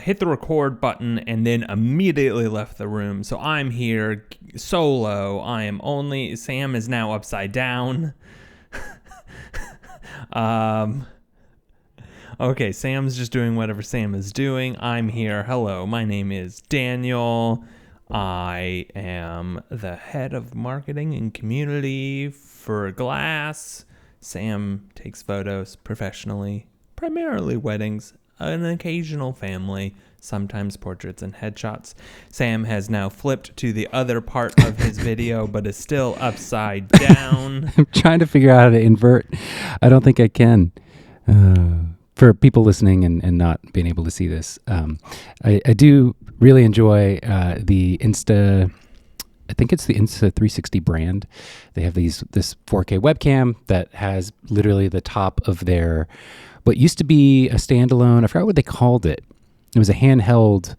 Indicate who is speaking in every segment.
Speaker 1: hit the record button and then immediately left the room. So I'm here solo. Sam is now upside down. Okay, Sam's just doing whatever Sam is doing. I'm here. Hello, my name is Daniel. I am the head of marketing and community for Glass. Sam takes photos professionally, primarily weddings, an occasional family, sometimes portraits and headshots. Sam has now flipped to the other part of his video, but is still upside down.
Speaker 2: I'm trying to figure out how to invert. I don't think I can. For people listening and not being able to see this, I do really enjoy the Insta. I think it's the Insta 360 brand. They have this 4K webcam that has literally the top of their what used to be a standalone. I forgot what they called it. It was a handheld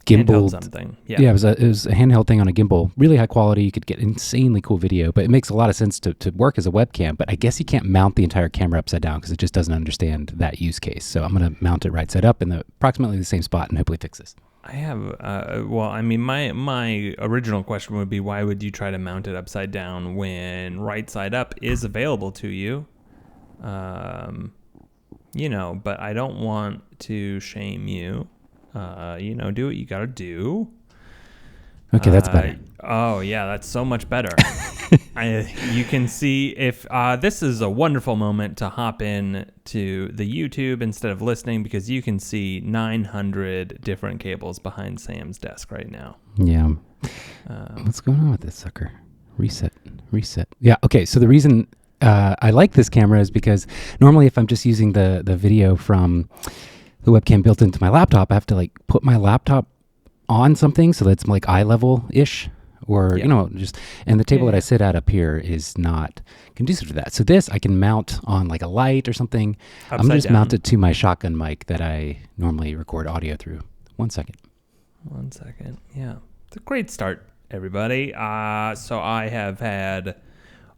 Speaker 2: gimbal
Speaker 1: something.
Speaker 2: Yeah, it was a handheld thing on a gimbal, really high quality. You could get insanely cool video, but it makes a lot of sense to work as a webcam. But I guess you can't mount the entire camera upside down because it just doesn't understand that use case. So I'm going to mount it right side up in approximately the same spot and hopefully fix this.
Speaker 1: I have, my original question would be, why would you try to mount it upside down when right side up is available to you? But I don't want to shame you. Do what you gotta do.
Speaker 2: Okay, that's better.
Speaker 1: Oh yeah, that's so much better. You can see if this is a wonderful moment to hop in to the YouTube instead of listening, because you can see 900 different cables behind Sam's desk right now.
Speaker 2: Yeah. What's going on with this sucker? Reset. Yeah. Okay. So the reason I like this camera is because normally if I'm just using the video from the webcam built into my laptop, I have to put my laptop on something so that's eye level ish, or and the table that I sit at up here is not conducive to that. So this I can mount on a light or something. I'm gonna just mount it to my shotgun mic that I normally record audio through. 1 second.
Speaker 1: Yeah, it's a great start, everybody. So I have had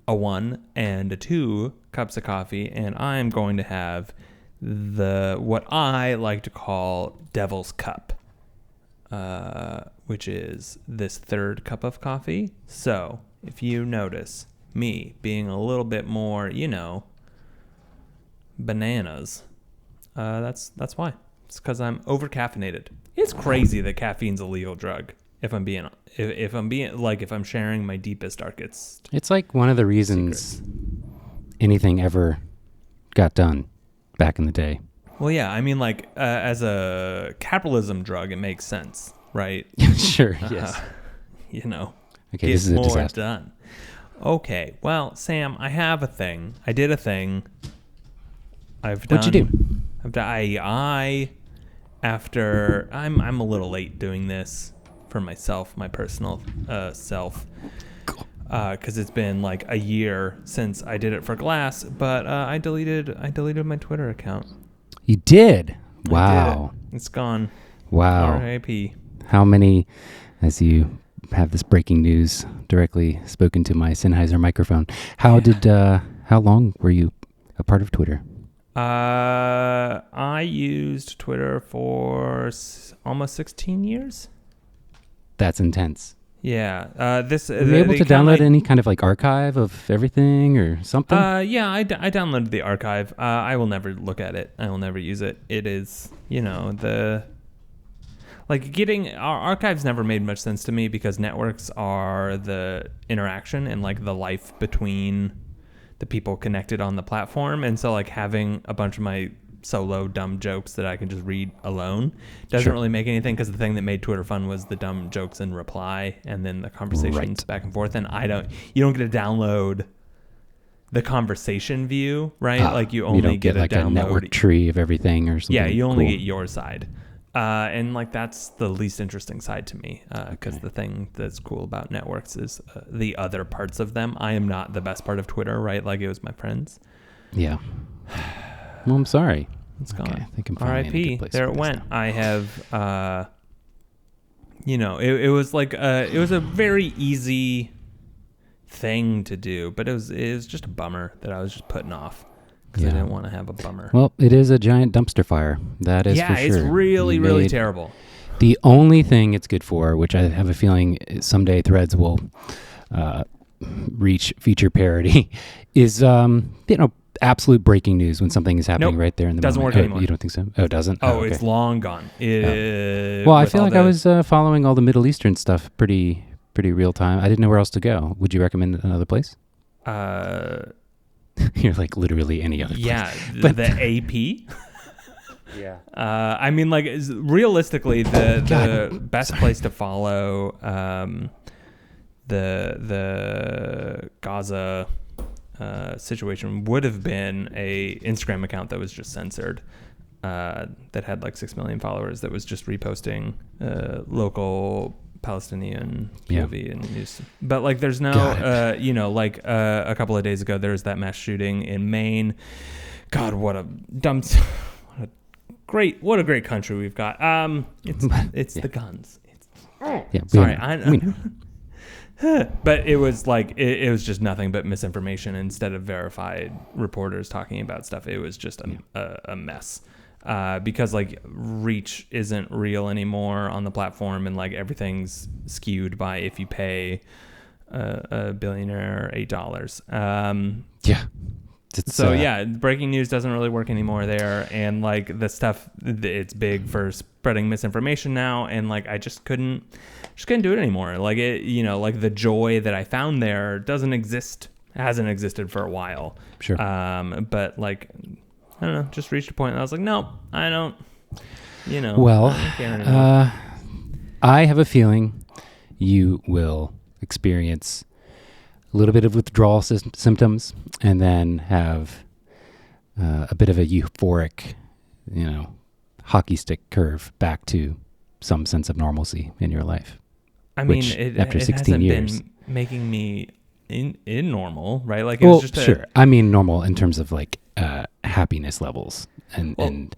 Speaker 1: a 1 and a 2 cups of coffee, and I'm going to have what I like to call Devil's Cup, which is this third cup of coffee. So if you notice me being a little bit more, bananas, that's why. It's because I'm over caffeinated. It's crazy that caffeine's a legal drug. If I'm sharing my deepest, darkest,
Speaker 2: it's one of the reasons
Speaker 1: secrets.
Speaker 2: Anything ever got done back in the day.
Speaker 1: Well, yeah, as a capitalism drug, it makes sense, right?
Speaker 2: Sure, yes.
Speaker 1: Okay,
Speaker 2: this is a disaster.
Speaker 1: Done. Okay, well, Sam, I have a thing. I did a thing.
Speaker 2: What'd you do?
Speaker 1: I'm a little late doing this for myself, my personal self. Because it's been a year since I did it for Glass, but I deleted my Twitter account.
Speaker 2: You did?
Speaker 1: I
Speaker 2: Wow.
Speaker 1: did it. It's gone.
Speaker 2: Wow.
Speaker 1: R.I.P.
Speaker 2: How many, as you have this breaking news directly spoken to my Sennheiser microphone, how long were you a part of Twitter?
Speaker 1: I used Twitter for almost 16 years.
Speaker 2: That's intense.
Speaker 1: Yeah.
Speaker 2: Were you able to download any kind of archive of everything or something?
Speaker 1: Yeah, I downloaded the archive. I will never look at it. I will never use it. It is, getting our archives never made much sense to me, because networks are the interaction and the life between the people connected on the platform. And so having a bunch of my solo dumb jokes that I can just read alone doesn't really make anything, because the thing that made Twitter fun was the dumb jokes in reply and then the conversations back and forth. And you don't get to download the conversation view, right? You only
Speaker 2: get
Speaker 1: a download
Speaker 2: a network tree of everything or something.
Speaker 1: Yeah, you only get your side. And that's the least interesting side to me, because the thing that's cool about networks is the other parts of them. I am not the best part of Twitter, right? It was my friends.
Speaker 2: Yeah. Well, I'm sorry.
Speaker 1: It's gone.
Speaker 2: I think I'm finally in a good place.
Speaker 1: There it went. Now. I have, it was it was a very easy thing to do, but it was just a bummer that I was just putting off, because I didn't want to have a bummer.
Speaker 2: Well, it is a giant dumpster fire. That is for sure.
Speaker 1: Yeah, it's really, really terrible.
Speaker 2: The only thing it's good for, which I have a feeling someday Threads will reach feature parity, is absolute breaking news when something is happening right there in the
Speaker 1: doesn't
Speaker 2: moment.
Speaker 1: Work anymore.
Speaker 2: You don't think so? Oh, it doesn't?
Speaker 1: Oh,
Speaker 2: okay.
Speaker 1: It's long gone.
Speaker 2: Well, I feel like I was following all the Middle Eastern stuff pretty real time. I didn't know where else to go. Would you recommend another place? You're like literally any other place.
Speaker 1: Yeah, but the AP.
Speaker 2: Yeah.
Speaker 1: I mean, like realistically, the best place to follow the Gaza situation would have been a Instagram account that was just censored, that had like 6 million followers, that was just reposting local Palestinian POV and news. But like there's no a couple of days ago there was that mass shooting in Maine. God, what a great country we've got. It's the guns. Sorry, but it was like it was just nothing but misinformation instead of verified reporters talking about stuff. It was just a mess. Because like reach isn't real anymore on the platform, and like everything's skewed by if you pay a billionaire $8. Breaking news doesn't really work anymore there, and like the stuff, it's big for spreading misinformation now, and like I just couldn't do it anymore. Like it, like the joy that I found there hasn't existed for a while.
Speaker 2: Sure.
Speaker 1: But like, I don't know, just reached a point and I was like, no, I don't,
Speaker 2: Well,
Speaker 1: I don't care anymore.
Speaker 2: I have a feeling you will experience a little bit of withdrawal symptoms and then have a bit of a euphoric, hockey stick curve back to some sense of normalcy in your life.
Speaker 1: I mean,
Speaker 2: after 16
Speaker 1: hasn't
Speaker 2: years,
Speaker 1: been making me in normal, right? Like,
Speaker 2: it was just sure. I mean, normal in terms of like happiness levels and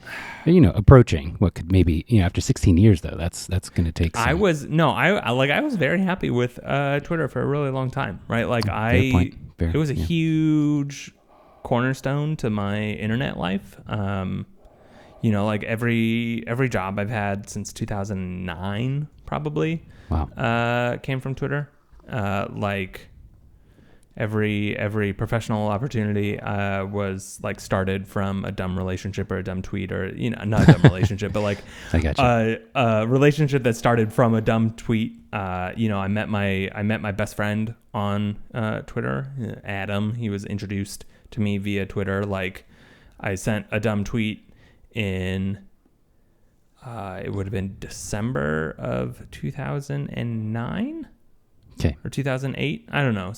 Speaker 2: approaching what could maybe after 16 years though. That's going to take.
Speaker 1: I was very happy with Twitter for a really long time, right? Like it was a huge cornerstone to my internet life. Like every job I've had since 2009 probably.
Speaker 2: Wow.
Speaker 1: Came from Twitter. Like every professional opportunity was like started from a dumb relationship or a dumb tweet, or not a dumb relationship, but like
Speaker 2: I got you.
Speaker 1: A relationship that started from a dumb tweet. I met my best friend on Twitter, Adam. He was introduced to me via Twitter. Like I sent a dumb tweet in it would have been December of 2009.
Speaker 2: Okay.
Speaker 1: Or 2008, I don't know.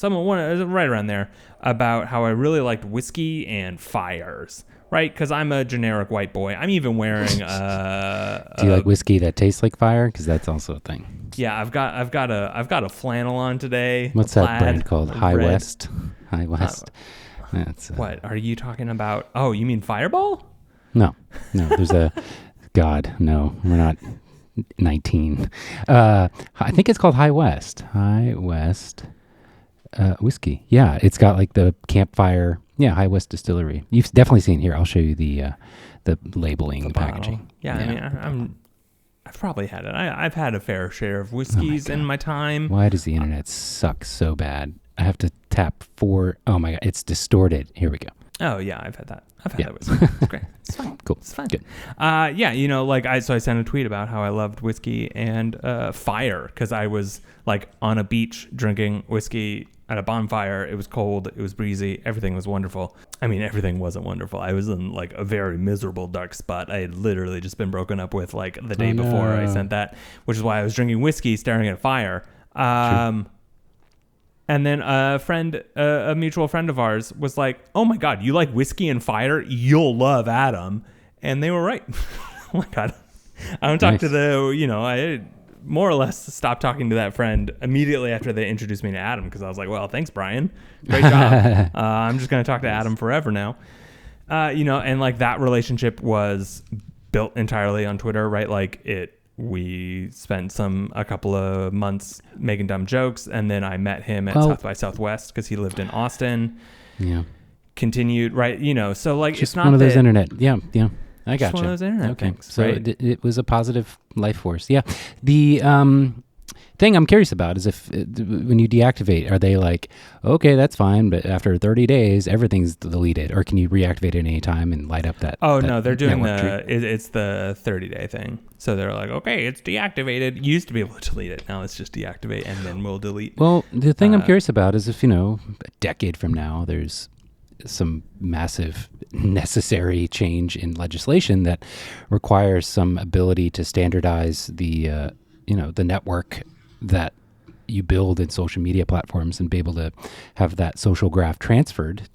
Speaker 1: Right around there, about how I really liked whiskey and fires, right? Because I'm a generic white boy. I'm even wearing. Do
Speaker 2: you like whiskey that tastes like fire? Because that's also a thing.
Speaker 1: Yeah, I've got a flannel on today.
Speaker 2: What's that brand called? High West. High West.
Speaker 1: What are you talking about? Oh, you mean Fireball?
Speaker 2: No. There's a. God, no, we're not. 19. I think it's called High West. High West whiskey. Yeah, it's got like the campfire. Yeah, High West Distillery. You've definitely seen here. I'll show you the labeling, the packaging.
Speaker 1: Yeah, I mean, I've probably had it. I've had a fair share of whiskeys in my time.
Speaker 2: Why does the internet suck so bad? I have to tap 4. Oh my God, it's distorted. Here we go.
Speaker 1: Oh yeah, I've had that. That whiskey. It's great. It's fine.
Speaker 2: Cool.
Speaker 1: It's fine.
Speaker 2: Good.
Speaker 1: So I sent a tweet about how I loved whiskey and fire, because I was like on a beach drinking whiskey at a bonfire. It was cold. It was breezy. Everything was wonderful. I mean, everything wasn't wonderful. I was in like a very miserable dark spot. I had literally just been broken up with like the day before I sent that, which is why I was drinking whiskey, staring at a fire. And then a mutual friend of ours was like, "Oh my God, you like whiskey and fire? You'll love Adam." And they were right. Oh my God. I don't talk to I more or less stopped talking to that friend immediately after they introduced me to Adam, because I was like, well, thanks, Brian. Great job. I'm just going to talk to Adam forever now. And like that relationship was built entirely on Twitter, right? Like we spent a couple of months making dumb jokes, and then I met him at South by Southwest because he lived in Austin.
Speaker 2: Yeah.
Speaker 1: continued, right? So like
Speaker 2: Just
Speaker 1: it's not
Speaker 2: one of those
Speaker 1: that-
Speaker 2: internet. Yeah. I
Speaker 1: just
Speaker 2: got
Speaker 1: one
Speaker 2: you.
Speaker 1: of those internet
Speaker 2: Okay.
Speaker 1: things,
Speaker 2: So
Speaker 1: right?
Speaker 2: it was a positive life force. Yeah. The thing I'm curious about is if when you deactivate, are they like, okay, that's fine, but after 30 days, everything's deleted, or can you reactivate it any time and light up that?
Speaker 1: Oh
Speaker 2: that
Speaker 1: no, they're doing
Speaker 2: network tree?
Speaker 1: it's the 30-day thing. So they're like, okay, it's deactivated. You used to be able to delete it. Now it's just deactivate, and then we'll delete.
Speaker 2: Well, the thing I'm curious about is if, a decade from now, there's some massive necessary change in legislation that requires some ability to standardize the network that you build in social media platforms and be able to have that social graph transferred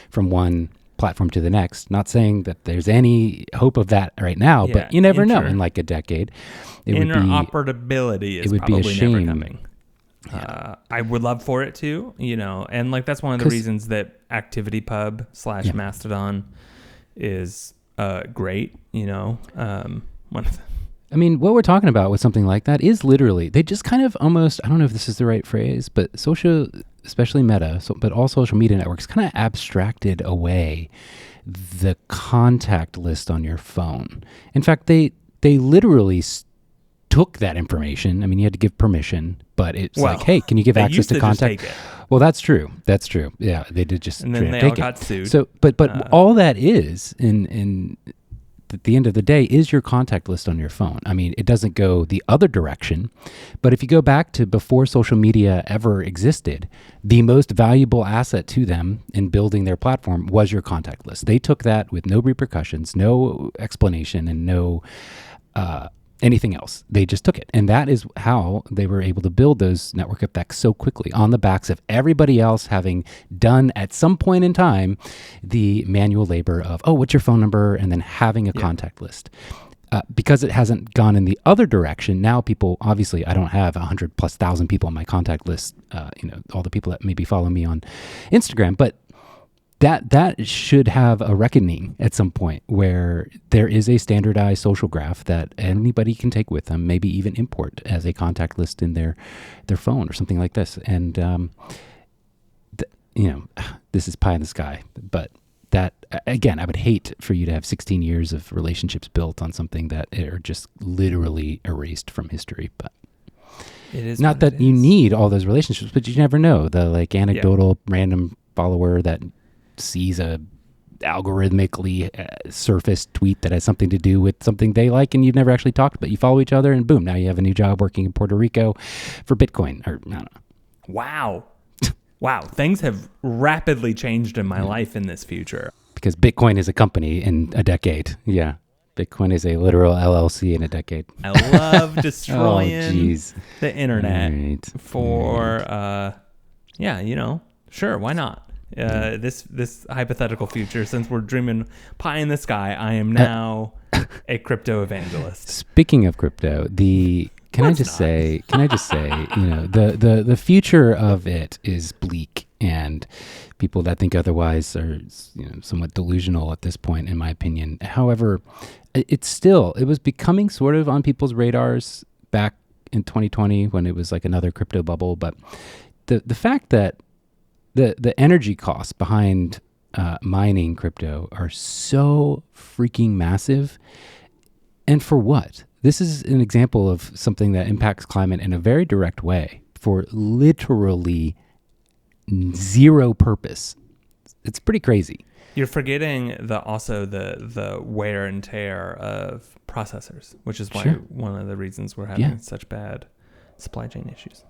Speaker 2: from one platform to the next. Not saying that there's any hope of that right now, but you never know. In like a decade,
Speaker 1: interoperability is
Speaker 2: be a
Speaker 1: probably
Speaker 2: shame.
Speaker 1: never coming. I would love for it to, and like that's one of the reasons that ActivityPub / Mastodon is great. One of the,
Speaker 2: I mean, what we're talking about with something like that is literally, they just kind of almost, I don't know if this is the right phrase, but social, especially Meta, but all social media networks kind of abstracted away the contact list on your phone. In fact, they literally took that information. I mean, you had to give permission, but it's like, hey, can you give access to contact?
Speaker 1: Just take it.
Speaker 2: Well, that's true. That's true. Yeah, they did just
Speaker 1: and then they all got sued.
Speaker 2: So, but all that is at the end of the day is your contact list on your phone. I mean, it doesn't go the other direction, but if you go back to before social media ever existed, the most valuable asset to them in building their platform was your contact list. They took that with no repercussions, no explanation, and no anything else. They just took it. And that is how they were able to build those network effects so quickly on the backs of everybody else having done at some point in time the manual labor of, oh, what's your phone number? And then having a contact list. Because it hasn't gone in the other direction, now people, obviously, I don't have 100,000+ people on my contact list, all the people that maybe follow me on Instagram, but that should have a reckoning at some point where there is a standardized social graph that anybody can take with them, maybe even import as a contact list in their phone or something like this. And, this is pie in the sky, but that, again, I would hate for you to have 16 years of relationships built on something that are just literally erased from history. But
Speaker 1: it is
Speaker 2: not that you need all those relationships, but you never know. The like anecdotal random follower that sees a algorithmically surfaced tweet that has something to do with something they like and you've never actually talked, but you follow each other and boom, now you have a new job working in Puerto Rico for Bitcoin, or I don't know.
Speaker 1: Wow. Things have rapidly changed in my life in this future.
Speaker 2: Because Bitcoin is a company in a decade. Yeah. Bitcoin is a literal LLC in a decade.
Speaker 1: I love destroying the internet for, sure, why not? This hypothetical future, since we're dreaming pie in the sky, I am now a crypto evangelist.
Speaker 2: Speaking of crypto, can I just say, the future of it is bleak, and people that think otherwise are, somewhat delusional at this point, in my opinion. However, it was becoming sort of on people's radars back in 2020 when it was like another crypto bubble. But the fact that the energy costs behind mining crypto are so freaking massive. And for what? This is an example of something that impacts climate in a very direct way for literally zero purpose. It's pretty crazy.
Speaker 1: You're forgetting the wear and tear of processors, which is why one of the reasons we're having such bad supply chain issues.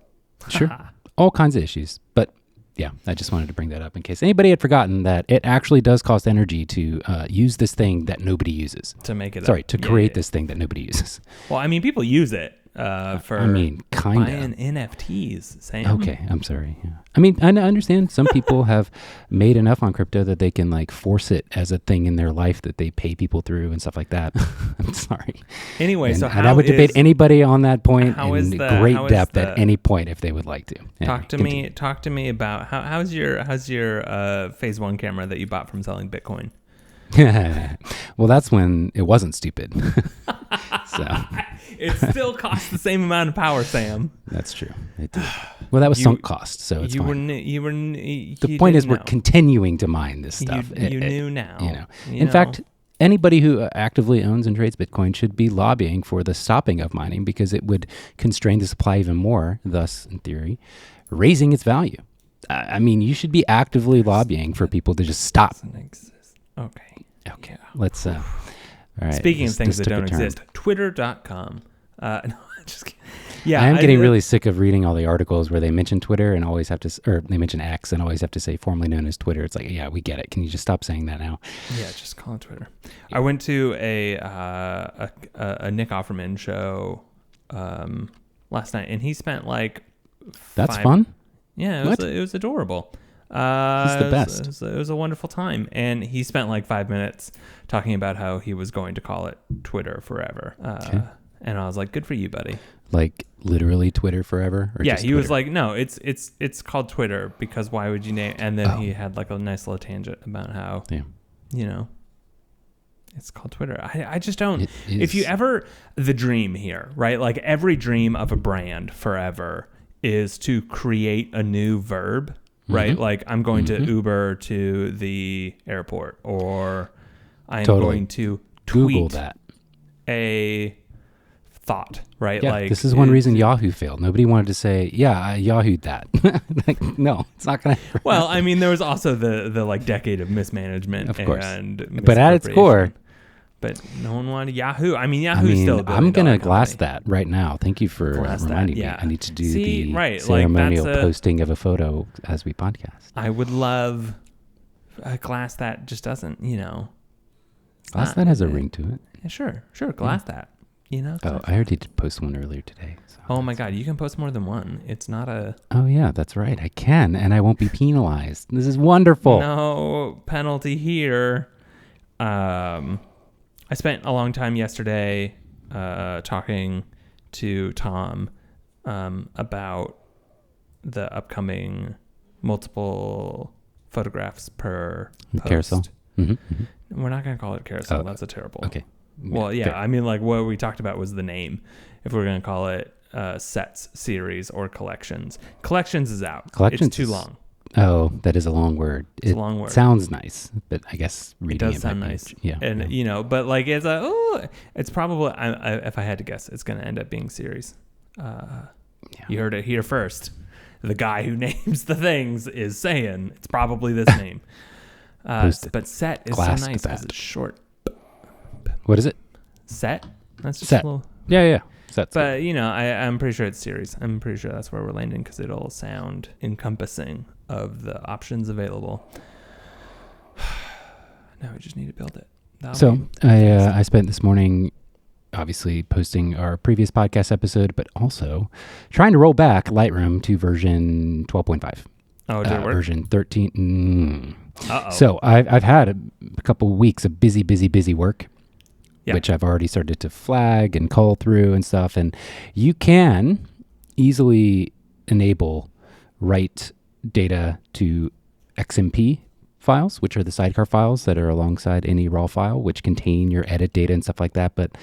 Speaker 2: Sure. All kinds of issues. But yeah, I just wanted to bring that up in case anybody had forgotten that it actually does cost energy to use this thing that nobody uses.
Speaker 1: To make it
Speaker 2: to create this thing that nobody uses.
Speaker 1: Well, I mean, people use it for buying NFTs, Sam.
Speaker 2: Okay, I'm sorry. Yeah. I mean, I understand some people have made enough on crypto that they can like force it as a thing in their life that they pay people through and stuff like that. I'm sorry.
Speaker 1: Anyway,
Speaker 2: and I would debate anybody on that point in great depth at any point if they would like to.
Speaker 1: Anyway, talk to me about how's your phase 1 camera that you bought from selling Bitcoin?
Speaker 2: Well, that's when it wasn't stupid. So
Speaker 1: It still costs the same amount of power, Sam.
Speaker 2: That's true. It did. Well, that was sunk cost, so it's fine. The point is, we're continuing to mine this stuff.
Speaker 1: You knew now.
Speaker 2: In fact, anybody who actively owns and trades Bitcoin should be lobbying for the stopping of mining because it would constrain the supply even more, thus, in theory, raising its value. I mean, you should be actively lobbying for people to just stop.
Speaker 1: Okay.
Speaker 2: Yeah. Let's. All right.
Speaker 1: Speaking of things that don't exist, Twitter.com. No, just kidding. Yeah,
Speaker 2: I am getting really sick of reading all the articles where they mention Twitter and always have to, or they mention X and always have to say formerly known as Twitter. It's like, yeah, we get it. Can you just stop saying that now?
Speaker 1: Yeah, just call it Twitter. Yeah. I went to a Nick Offerman show last night, and he spent like.
Speaker 2: That's fun.
Speaker 1: Yeah, it was adorable.
Speaker 2: He's the best.
Speaker 1: It was a wonderful time, and he spent like 5 minutes talking about how he was going to call it Twitter forever. Okay. And I was like, "Good for you, buddy."
Speaker 2: Like literally Twitter forever? Or
Speaker 1: yeah,
Speaker 2: just
Speaker 1: he
Speaker 2: Twitter?
Speaker 1: was like, "No, it's called Twitter because why would you name?" And then he had like a nice little tangent about how, it's called Twitter. I just don't. If you ever the dream here, right? Like every dream of a brand forever is to create a new verb. Right? Mm-hmm. Like I'm going to Uber to the airport, or I'm going to tweet
Speaker 2: Google that.
Speaker 1: A thought, right?
Speaker 2: Yeah,
Speaker 1: like
Speaker 2: this is one reason Yahoo failed. Nobody wanted to say, yeah, I Yahoo'd that. Like, no, it's not going to.
Speaker 1: Well, I mean, there was also the like decade of mismanagement,
Speaker 2: of course.
Speaker 1: And
Speaker 2: but at its core.
Speaker 1: But no one wanted Yahoo. I mean, Yahoo's still a $1 billion
Speaker 2: I'm going to glass that right now. Thank you for reminding me. I need to do the ceremonial posting of a photo as we podcast.
Speaker 1: I would love a glass that just doesn't,
Speaker 2: Glass that has a ring to it.
Speaker 1: Yeah, sure. Glass that,
Speaker 2: Oh, I already did post one earlier today. So
Speaker 1: oh my God, you can post more than one. It's not a...
Speaker 2: Oh yeah, that's right. I can, and I won't be penalized. This is wonderful.
Speaker 1: No penalty here. I spent a long time yesterday talking to Tom about the upcoming multiple photographs per post.
Speaker 2: Carousel. Mm-hmm.
Speaker 1: We're not going to call it carousel. That's a terrible.
Speaker 2: Okay.
Speaker 1: Well, yeah. Fair. I mean, like what we talked about was the name. If we're going to call it sets, series, or collections. Collections is out. It's too long.
Speaker 2: Oh, that is a long word.
Speaker 1: It's a long word.
Speaker 2: Sounds nice, but I guess reading
Speaker 1: it does sound nice.
Speaker 2: Yeah,
Speaker 1: and but like it's probably if I had to guess, it's going to end up being series. You heard it here first. The guy who names the things is saying it's probably this name. But set is so nice because it's short.
Speaker 2: What is it?
Speaker 1: Set. That's just
Speaker 2: set.
Speaker 1: A little.
Speaker 2: Yeah. Sets
Speaker 1: but good. I'm pretty sure it's series. I'm pretty sure that's where we're landing because it'll sound encompassing of the options available. Now we just need to build it.
Speaker 2: I spent this morning obviously posting our previous podcast episode, but also trying to roll back Lightroom to version 12.5.
Speaker 1: Oh, did it work?
Speaker 2: Version 13.
Speaker 1: Uh-oh.
Speaker 2: So I've had a couple of weeks of busy work, which I've already started to flag and cull through and stuff. And you can easily enable write data to XMP files, which are the sidecar files that are alongside any raw file, which contain your edit data and stuff like that. But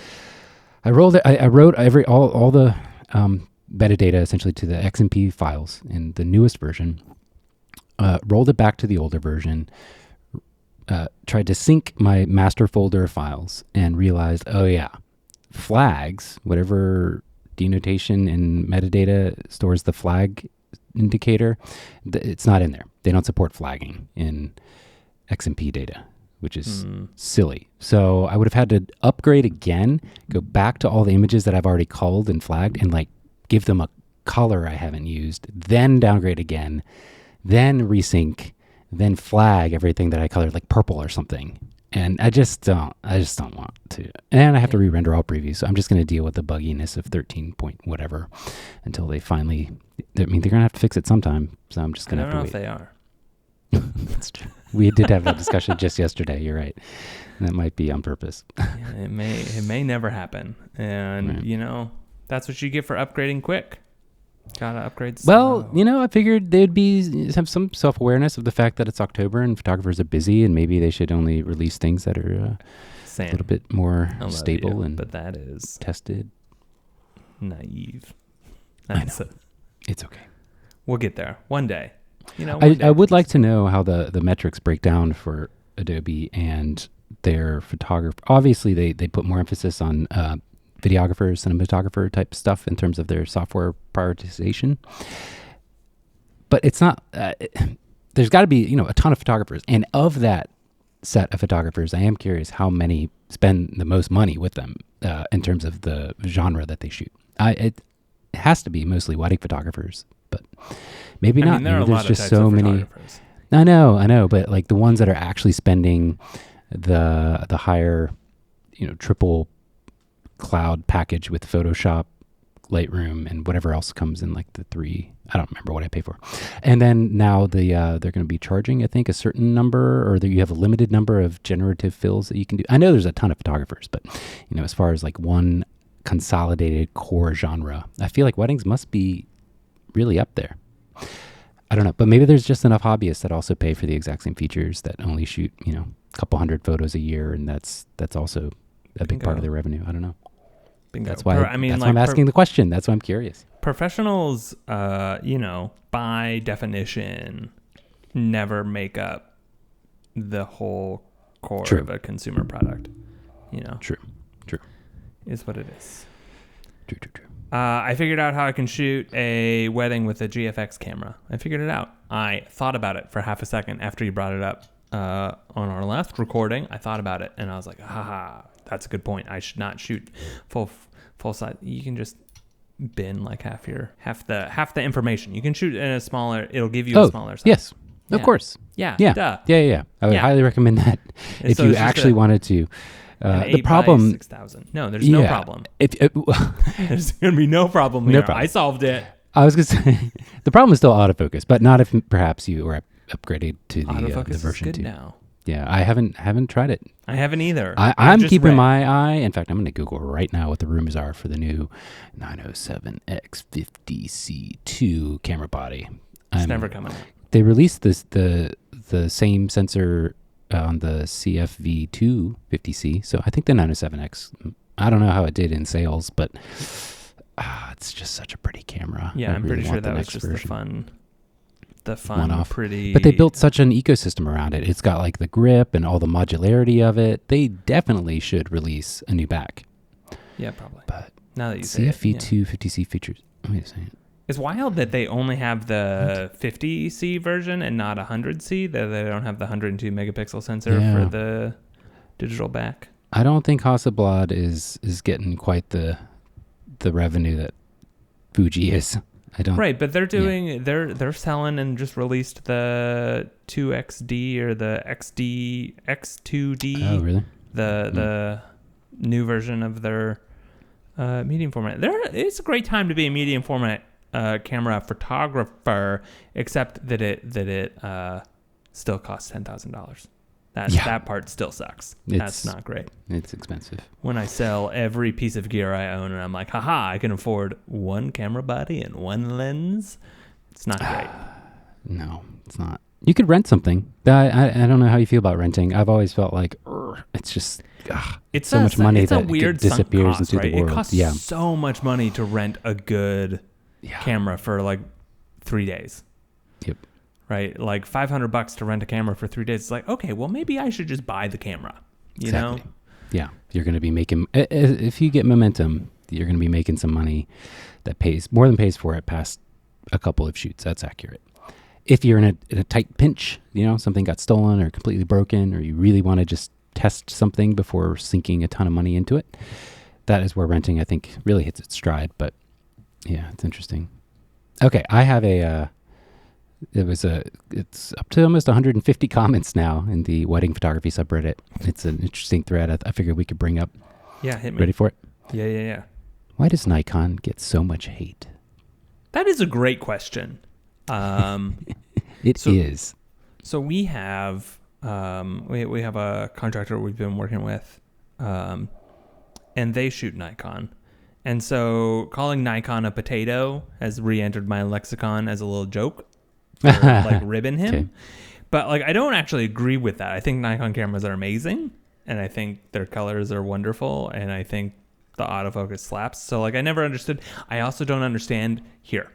Speaker 2: I wrote all the metadata essentially to the XMP files in the newest version, rolled it back to the older version, tried to sync my master folder files and realized, flags, whatever denotation and metadata stores the flag indicator, it's not in there. They don't support flagging in XMP data, which is silly. So I would have had to upgrade again, go back to all the images that I've already culled and flagged and like give them a color I haven't used, then downgrade again, then resync, then flag everything that I colored like purple or something. And I just don't want to. And I have to re-render all previews. So I'm just going to deal with the bugginess of 13 point whatever until they finally, they're going to have to fix it sometime. So I'm just going to have to wait.
Speaker 1: I don't know if they are.
Speaker 2: That's true. We did have that discussion just yesterday. You're right. And that might be on purpose.
Speaker 1: It may never happen. And, that's what you get for upgrading quick. Gotta upgrade.
Speaker 2: Well, I figured they'd have some self-awareness of the fact that it's October and photographers are busy, and maybe they should only release things that are a little bit more stable and
Speaker 1: but that is
Speaker 2: tested.
Speaker 1: naive.
Speaker 2: I know. It's okay.
Speaker 1: We'll get there one day.
Speaker 2: I would like to know how the metrics break down for Adobe and their photographer. Obviously, they put more emphasis on videographer, cinematographer type stuff in terms of their software prioritization. But it's not. There's got to be a ton of photographers, and of that set of photographers, I am curious how many spend the most money with them in terms of the genre that they shoot. It has to be mostly wedding photographers, but maybe not.
Speaker 1: There
Speaker 2: maybe
Speaker 1: are a lot
Speaker 2: there's
Speaker 1: of
Speaker 2: just
Speaker 1: types
Speaker 2: so
Speaker 1: of
Speaker 2: many.
Speaker 1: photographers.
Speaker 2: I know, but like the ones that are actually spending the higher, triple cloud package with Photoshop, Lightroom, and whatever else comes in, like the 3. I don't remember what I pay for. And then now they're going to be charging, I think, a certain number, or you have a limited number of generative fills that you can do. I know there's a ton of photographers, but as far as like one consolidated core genre, I feel like weddings must be really up there. I don't know, but maybe there's just enough hobbyists that also pay for the exact same features that only shoot, a couple hundred photos a year, and that's also a big part of their revenue. I don't know.
Speaker 1: Bingo.
Speaker 2: That's why I'm asking the question. That's why I'm curious.
Speaker 1: Professionals, by definition, never make up the whole core of a consumer product.
Speaker 2: True.
Speaker 1: Is what it is.
Speaker 2: True.
Speaker 1: I figured out how I can shoot a wedding with a GFX camera. I figured it out. I thought about it for half a second after you brought it up on our last recording. I thought about it, and I was like, haha, that's a good point. I should not shoot full size. You can just bin like half the information. You can shoot in a smaller. It'll give you a smaller size.
Speaker 2: Yes, of course.
Speaker 1: Yeah.
Speaker 2: Duh. Yeah. I would highly recommend that if you actually wanted to. The problem.
Speaker 1: 6,000. No, there's no problem. There's gonna be no problem here. No problem. I solved it.
Speaker 2: I was gonna say the problem is still autofocus, but not if perhaps you were upgraded to the version
Speaker 1: is good
Speaker 2: 2.
Speaker 1: Now.
Speaker 2: Yeah, I haven't tried it.
Speaker 1: I haven't either.
Speaker 2: I'm keeping my eye. In fact, I'm going to Google right now what the rumors are for the new 907X50C2 camera body.
Speaker 1: It's never coming.
Speaker 2: They released the same sensor on the CFV2 50C. So I think the 907X. I don't know how it did in sales, but it's just such a pretty camera.
Speaker 1: Yeah, I'm pretty sure that was just version. the fun
Speaker 2: one-off.
Speaker 1: Pretty.
Speaker 2: But they built such an ecosystem around it. It's got like the grip and all the modularity of it. They definitely should release a new back.
Speaker 1: Yeah, probably.
Speaker 2: But
Speaker 1: now that you say
Speaker 2: CFV2 50C features. Wait a second.
Speaker 1: It's wild that they only have the 50C version and not 100C. That they don't have the 102 megapixel sensor for the digital back.
Speaker 2: I don't think Hasselblad is getting quite the revenue that Fuji is. I don't.
Speaker 1: Right, but they're doing they're selling and just released the 2XD or the X2D.
Speaker 2: Oh, really?
Speaker 1: The new version of their medium format. It's a great time to be a medium format camera photographer, except that it still costs $10,000. That part still sucks. That's not great.
Speaker 2: It's expensive.
Speaker 1: When I sell every piece of gear I own and I'm like, haha, I can afford one camera body and one lens. It's not great.
Speaker 2: No, it's not. You could rent something. I don't know how you feel about renting. I've always felt like it's just it's so much money that it disappears into the world.
Speaker 1: It costs so much money to rent a good camera for like 3 days.
Speaker 2: Yep.
Speaker 1: Right, like $500 to rent a camera for 3 days. It's like, okay, well, maybe I should just buy the camera. You know?
Speaker 2: Yeah, you're going to be making. If you get momentum, you're going to be making some money that pays more than pays for it past a couple of shoots. That's accurate. If you're in a tight pinch, something got stolen or completely broken, or you really want to just test something before sinking a ton of money into it, that is where renting, I think, really hits its stride. But yeah, it's interesting. Okay, I have it's up to almost 150 comments now in the wedding photography subreddit. It's an interesting thread I figured we could bring up.
Speaker 1: Yeah, hit me.
Speaker 2: Ready for it?
Speaker 1: Yeah.
Speaker 2: Why does Nikon get so much hate?
Speaker 1: That is a great question.
Speaker 2: It is.
Speaker 1: So we have we have a contractor we've been working with, and they shoot Nikon. And so calling Nikon a potato has re-entered my lexicon as a little joke. Like ribbon him. Okay. But like I don't actually agree with that. I think Nikon cameras are amazing, and I think their colors are wonderful, and I think the autofocus slaps. So like I never understood. I also don't understand here.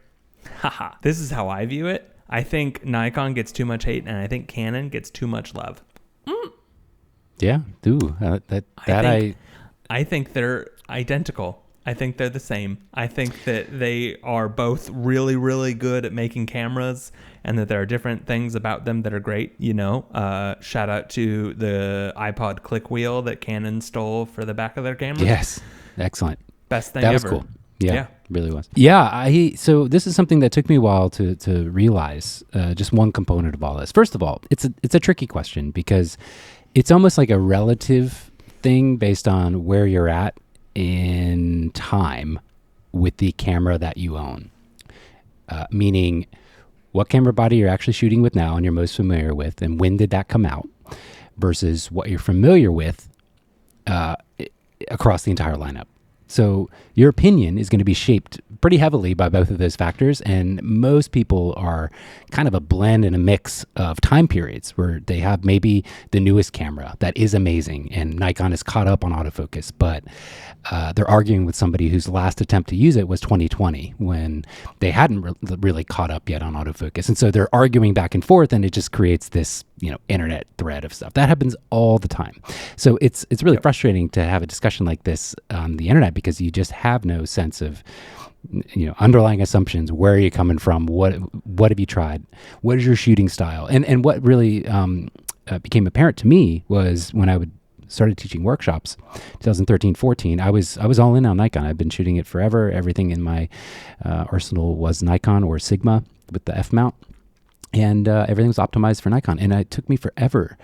Speaker 1: Haha. This is how I view it. I think Nikon gets too much hate, and I think Canon gets too much love.
Speaker 2: Yeah,
Speaker 1: I think they're identical. I think they're the same. I think that they are both really, really good at making cameras, and that there are different things about them that are great. You know, shout out to the iPod click wheel that Canon stole for the back of their camera.
Speaker 2: Yes, excellent.
Speaker 1: Best thing
Speaker 2: that
Speaker 1: ever.
Speaker 2: Was cool. Yeah, really was. Yeah, so this is something that took me a while to realize. Just one component of all this. First of all, it's a tricky question because it's almost like a relative thing based on where you're at in time with the camera that you own. Meaning what camera body you're actually shooting with now and you're most familiar with, and when did that come out, versus what you're familiar with across the entire lineup. So your opinion is going to be shaped pretty heavily by both of those factors. And most people are kind of a blend and a mix of time periods where they have maybe the newest camera that is amazing and Nikon is caught up on autofocus, but they're arguing with somebody whose last attempt to use it was 2020 when they hadn't really caught up yet on autofocus. And so they're arguing back and forth, and it just creates this, internet thread of stuff that happens all the time. So it's really frustrating to have a discussion like this on the internet because you just have no sense of, underlying assumptions. Where are you coming from? What have you tried? What is your shooting style? And what really became apparent to me was when I started teaching workshops, 2013-14, I was all in on Nikon. I've been shooting it forever. Everything in my arsenal was Nikon or Sigma with the F mount. And everything was optimized for Nikon. And it took me forever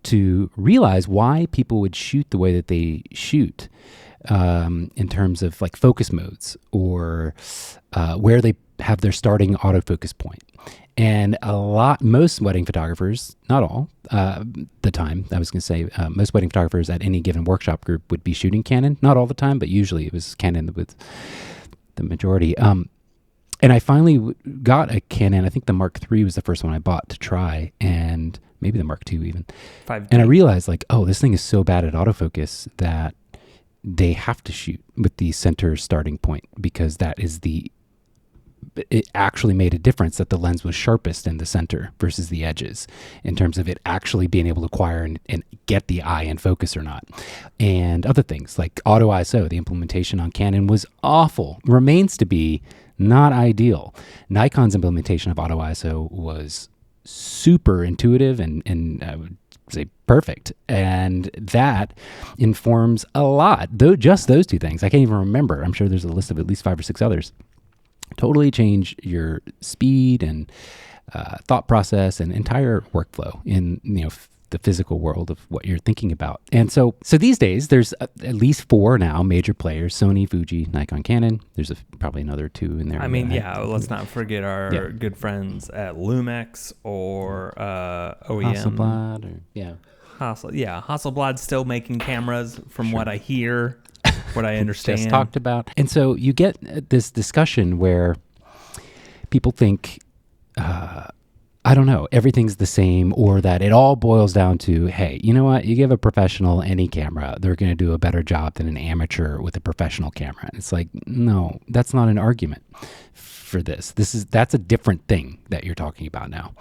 Speaker 2: to realize why people would shoot the way that they shoot in terms of like focus modes or where they have their starting autofocus point. And most wedding photographers, not all, the time, I was going to say, most wedding photographers at any given workshop group would be shooting Canon. Not all the time, but usually it was Canon with the majority. And I finally got a Canon. I think the Mark III was the first one I bought to try, and maybe the Mark II even.
Speaker 1: 5D.
Speaker 2: And I realized this thing is so bad at autofocus that they have to shoot with the center starting point because it actually made a difference that the lens was sharpest in the center versus the edges in terms of it actually being able to acquire and get the eye in focus or not. And other things like auto ISO, the implementation on Canon was awful, remains to be not ideal. Nikon's implementation of auto ISO was super intuitive and I would say perfect. And that informs a lot, though just those two things. I can't even remember. I'm sure there's a list of at least 5 or 6 others. Totally change your speed and thought process and entire workflow in the physical world of what you're thinking about. And so these days there's at least 4 now major players: Sony, Fuji, Nikon, Canon. There's probably another 2 in there.
Speaker 1: I mean, let's not forget our good friends at Lumex or OEM.
Speaker 2: Hasselblad
Speaker 1: Hasselblad's still making cameras from what I hear. What I understand.
Speaker 2: Just talked about. And so you get this discussion where people think, I don't know, everything's the same, or that it all boils down to, hey, you know what? You give a professional any camera, they're going to do a better job than an amateur with a professional camera. And it's like, no, that's not an argument for this. That's a different thing that you're talking about now.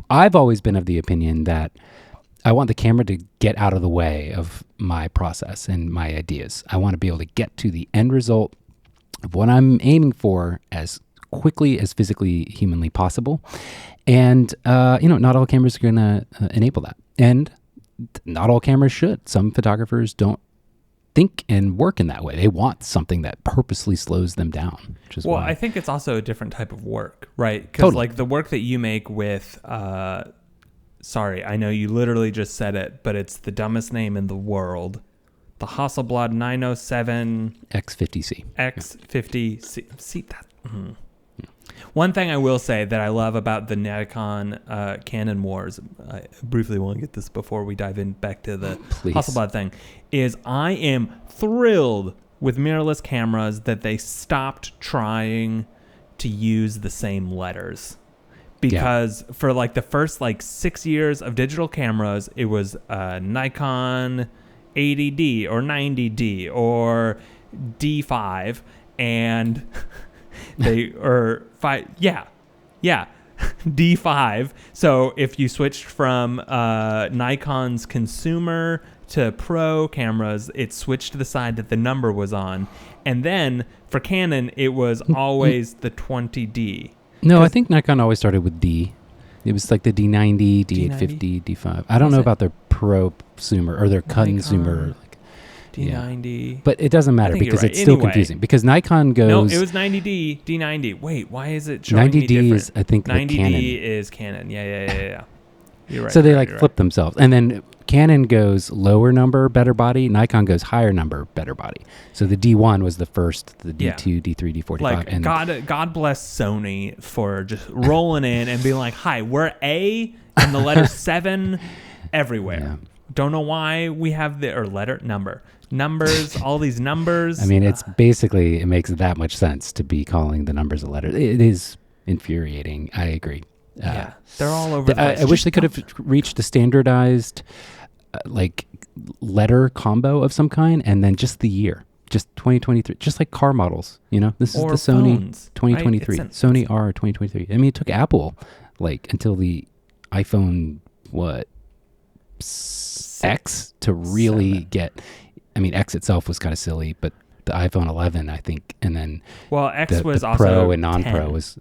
Speaker 2: I've always been of the opinion that I want the camera to get out of the way of my process and my ideas. I want to be able to get to the end result of what I'm aiming for as quickly as physically, humanly possible. And, not all cameras are going to enable that. And not all cameras should. Some photographers don't think and work in that way. They want something that purposely slows them down.
Speaker 1: I think it's also a different type of work, right? Because like the work that you make with... sorry, I know you literally just said it, but it's the dumbest name in the world. The Hasselblad 907
Speaker 2: X50C.
Speaker 1: X50C. See that? Mm-hmm. One thing I will say that I love about the Nikon Canon wars, I briefly want to get this before we dive in back to the Hasselblad thing, is I am thrilled with mirrorless cameras that they stopped trying to use the same letters. Because for like the first 6 years of digital cameras, it was Nikon 80D or 90D or D5, and they or five. Yeah. D5. So if you switched from Nikon's consumer to pro cameras, it switched to the side that the number was on. And then for Canon, it was always the 20D.
Speaker 2: No, I think Nikon always started with D. It was like the D90, D850, D5. I don't know about their prosumer or their consumer.
Speaker 1: D90.
Speaker 2: Yeah. But it doesn't matter because it's still confusing. Because Nikon goes...
Speaker 1: No, it was 90D, D90. Wait, why is it showing 90D me different?
Speaker 2: Is, I think,
Speaker 1: 90D
Speaker 2: Canon.
Speaker 1: is Canon. Yeah. You're right.
Speaker 2: So they flip themselves. And then Canon goes lower number, better body. Nikon goes higher number, better body. So the D1 was the first, the D2, D3, D4, D5.
Speaker 1: Like, and God bless Sony for just rolling in and being like, hi, we're A and the letter 7 everywhere. Yeah. Don't know why we have numbers, all these numbers.
Speaker 2: I mean, it's basically, it makes that much sense to be calling the numbers a letter. It is infuriating. I agree.
Speaker 1: Yeah, they're all over the place.
Speaker 2: I wish they could have reached a standardized letter combo of some kind, and then just the year, just 2023, just like car models. This is the Sony phones, 2023, right? Sony R 2023. I mean, it took Apple until the iPhone X to really get. I mean, X itself was kind of silly, but the iPhone 11, I think, and then
Speaker 1: X was
Speaker 2: the
Speaker 1: also
Speaker 2: Pro and non-Pro
Speaker 1: 10.
Speaker 2: was.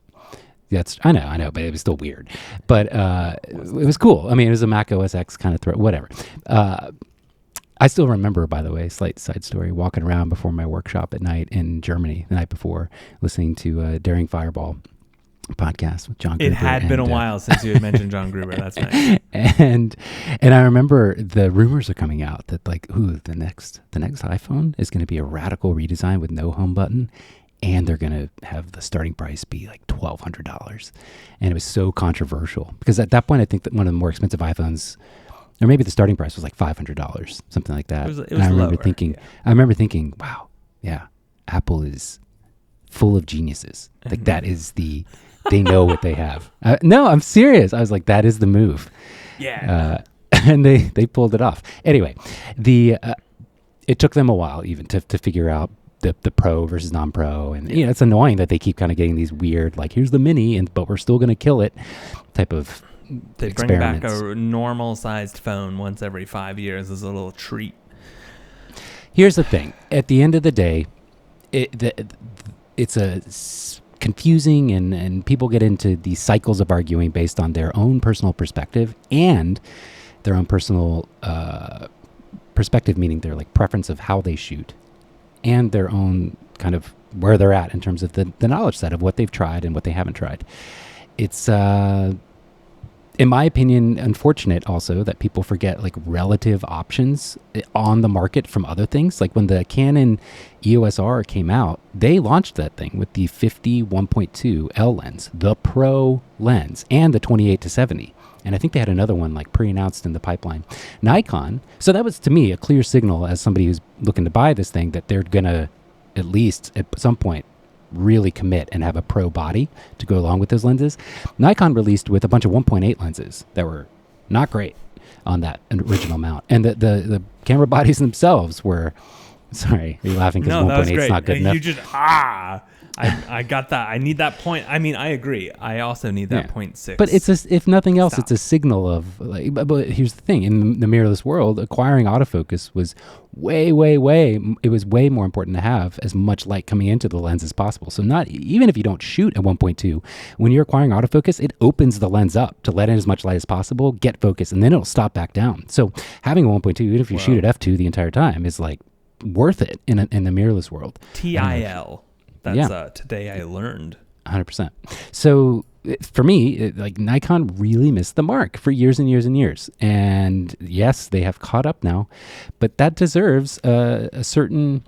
Speaker 2: I know, but it was still weird. But it was cool. I mean, it was a Mac OS X kind of whatever. I still remember, by the way, slight side story, walking around before my workshop at night in Germany the night before, listening to Daring Fireball podcast with John Gruber.
Speaker 1: It had been a while since you had mentioned John Gruber. That's nice.
Speaker 2: And I remember the rumors are coming out that the next iPhone is going to be a radical redesign with no home button. And they're going to have the starting price be like $1,200. And it was so controversial because at that point, I think that one of the more expensive iPhones, or maybe the starting price was like $500, something like that.
Speaker 1: It was
Speaker 2: and I remember
Speaker 1: lower,
Speaker 2: thinking, wow, yeah, Apple is full of geniuses. Like that is they know what they have. No, I'm serious. I was like, that is the move.
Speaker 1: Yeah.
Speaker 2: And they pulled it off. Anyway, it took them a while even to figure out the pro versus non-pro, and it's annoying that they keep kind of getting these weird here's the mini, but we're still going to kill it type of
Speaker 1: they
Speaker 2: experiments.
Speaker 1: Bring back a normal sized phone once every 5 years as a little treat.
Speaker 2: Here's the thing: at the end of the day, it's confusing, and people get into these cycles of arguing based on their own personal perspective and their own personal perspective, meaning their preference of how they shoot. And their own kind of where they're at in terms of the knowledge set of what they've tried and what they haven't tried. It's, in my opinion, unfortunate also that people forget relative options on the market from other things. Like when the Canon EOS R came out, they launched that thing with the 50 1.2 L lens, the Pro lens, and the 28-70. And I think they had another one pre-announced in the pipeline. Nikon, so that was to me a clear signal as somebody who's looking to buy this thing that they're going to at least at some point really commit and have a pro body to go along with those lenses. Nikon released with a bunch of 1.8 lenses that were not great on that original mount. And the camera bodies themselves were, sorry, are you laughing because 1.8 is not good enough?
Speaker 1: You just, I got that. I need that point. I mean, I agree. I also need that 0.6.
Speaker 2: But it's if nothing else, it's a signal of but here's the thing: in the mirrorless world, acquiring autofocus was way. It was way more important to have as much light coming into the lens as possible. So not even if you don't shoot at 1.2, when you're acquiring autofocus, it opens the lens up to let in as much light as possible, get focus, and then it'll stop back down. So having a 1.2, even if you shoot at f2 the entire time, is worth it in the mirrorless world.
Speaker 1: TIL. That's today I learned.
Speaker 2: 100%. So for me, Nikon really missed the mark for years and years and years. And yes, they have caught up now, but that deserves a certain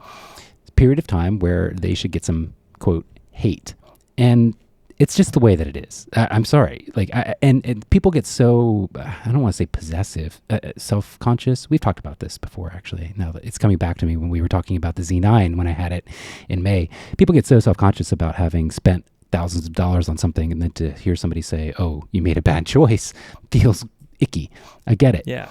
Speaker 2: period of time where they should get some, quote, hate. And it's just the way that it is. I'm sorry. And people get so, I don't want to say possessive, self-conscious. We've talked about this before, actually. Now that it's coming back to me when we were talking about the Z9 when I had it in May. People get so self-conscious about having spent thousands of dollars on something, and then to hear somebody say, oh, you made a bad choice, feels icky. I get it.
Speaker 1: Yeah.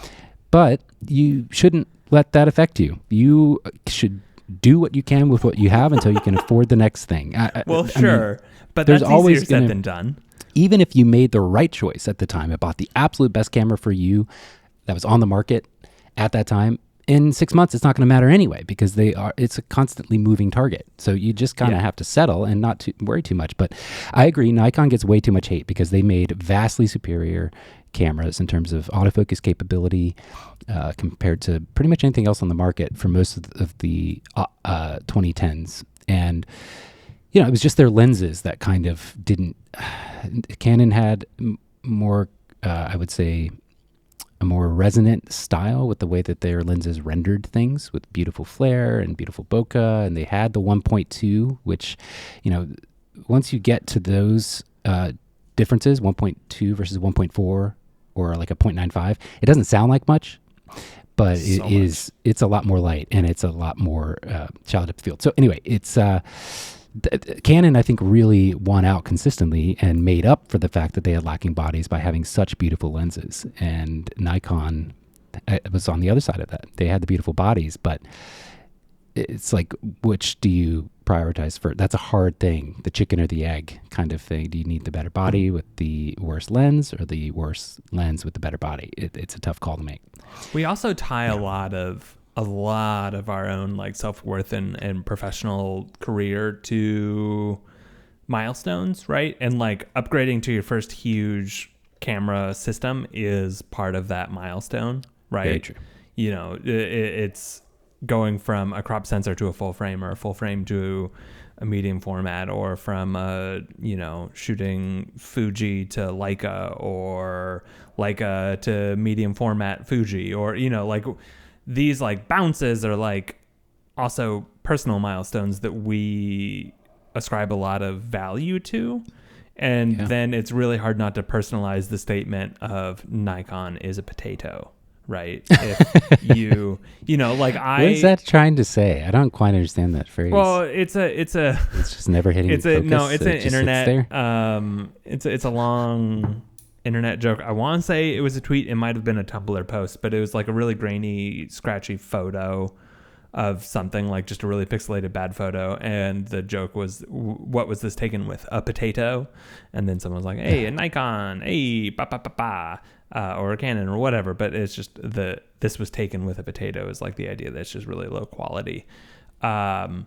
Speaker 2: but you shouldn't let that affect you. You should do what you can with what you have until you can afford the next thing.
Speaker 1: Well, sure, but
Speaker 2: there's
Speaker 1: that's
Speaker 2: always
Speaker 1: easier said than done.
Speaker 2: Even if you made the right choice at the time and bought the absolute best camera for you that was on the market at that time, in 6 months, it's not going to matter anyway, because it's a constantly moving target. So you just kind of have to settle and not worry too much. But I agree, Nikon gets way too much hate because they made vastly superior cameras in terms of autofocus capability compared to pretty much anything else on the market for most of the 2010s. And it was just their lenses that kind of didn't. Canon had more, I would say, a more resonant style with the way that their lenses rendered things, with beautiful flare and beautiful bokeh. And they had the 1.2, which, once you get to those differences, 1.2 versus 1.4 or like a 0.95, it doesn't sound like much, but it's a lot more light and it's a lot more shallow depth of field. So anyway, it's Canon, I think, really won out consistently and made up for the fact that they had lacking bodies by having such beautiful lenses. And Nikon was on the other side of that. They had the beautiful bodies, but it's like, which do you prioritize first? That's a hard thing, the chicken or the egg kind of thing. Do you need the better body with the worst lens or the worst lens with the better body? It's a tough call to make.
Speaker 1: We also tie a lot of our own like self-worth and professional career to milestones, right? And like upgrading to your first huge camera system is part of that milestone, right?
Speaker 2: Very true.
Speaker 1: It's going from a crop sensor to a full frame, or a full frame to a medium format, or from shooting Fuji to Leica, or Leica to medium format Fuji, or like these like bounces are like also personal milestones that we ascribe a lot of value to. And then it's really hard not to personalize the statement of Nikon is a potato, right? If what
Speaker 2: is that trying to say? I don't quite understand that phrase.
Speaker 1: Well, it's
Speaker 2: just never hitting focus.
Speaker 1: It's an internet. It's a long internet joke. I want to say it was a tweet. It might have been a Tumblr post, but it was like a really grainy, scratchy photo of something, like just a really pixelated bad photo. And the joke was, what was this taken with? A potato? And then someone was like, hey, a Nikon, hey, or a Canon or whatever. But it's just this was taken with a potato is like the idea that it's just really low quality. And,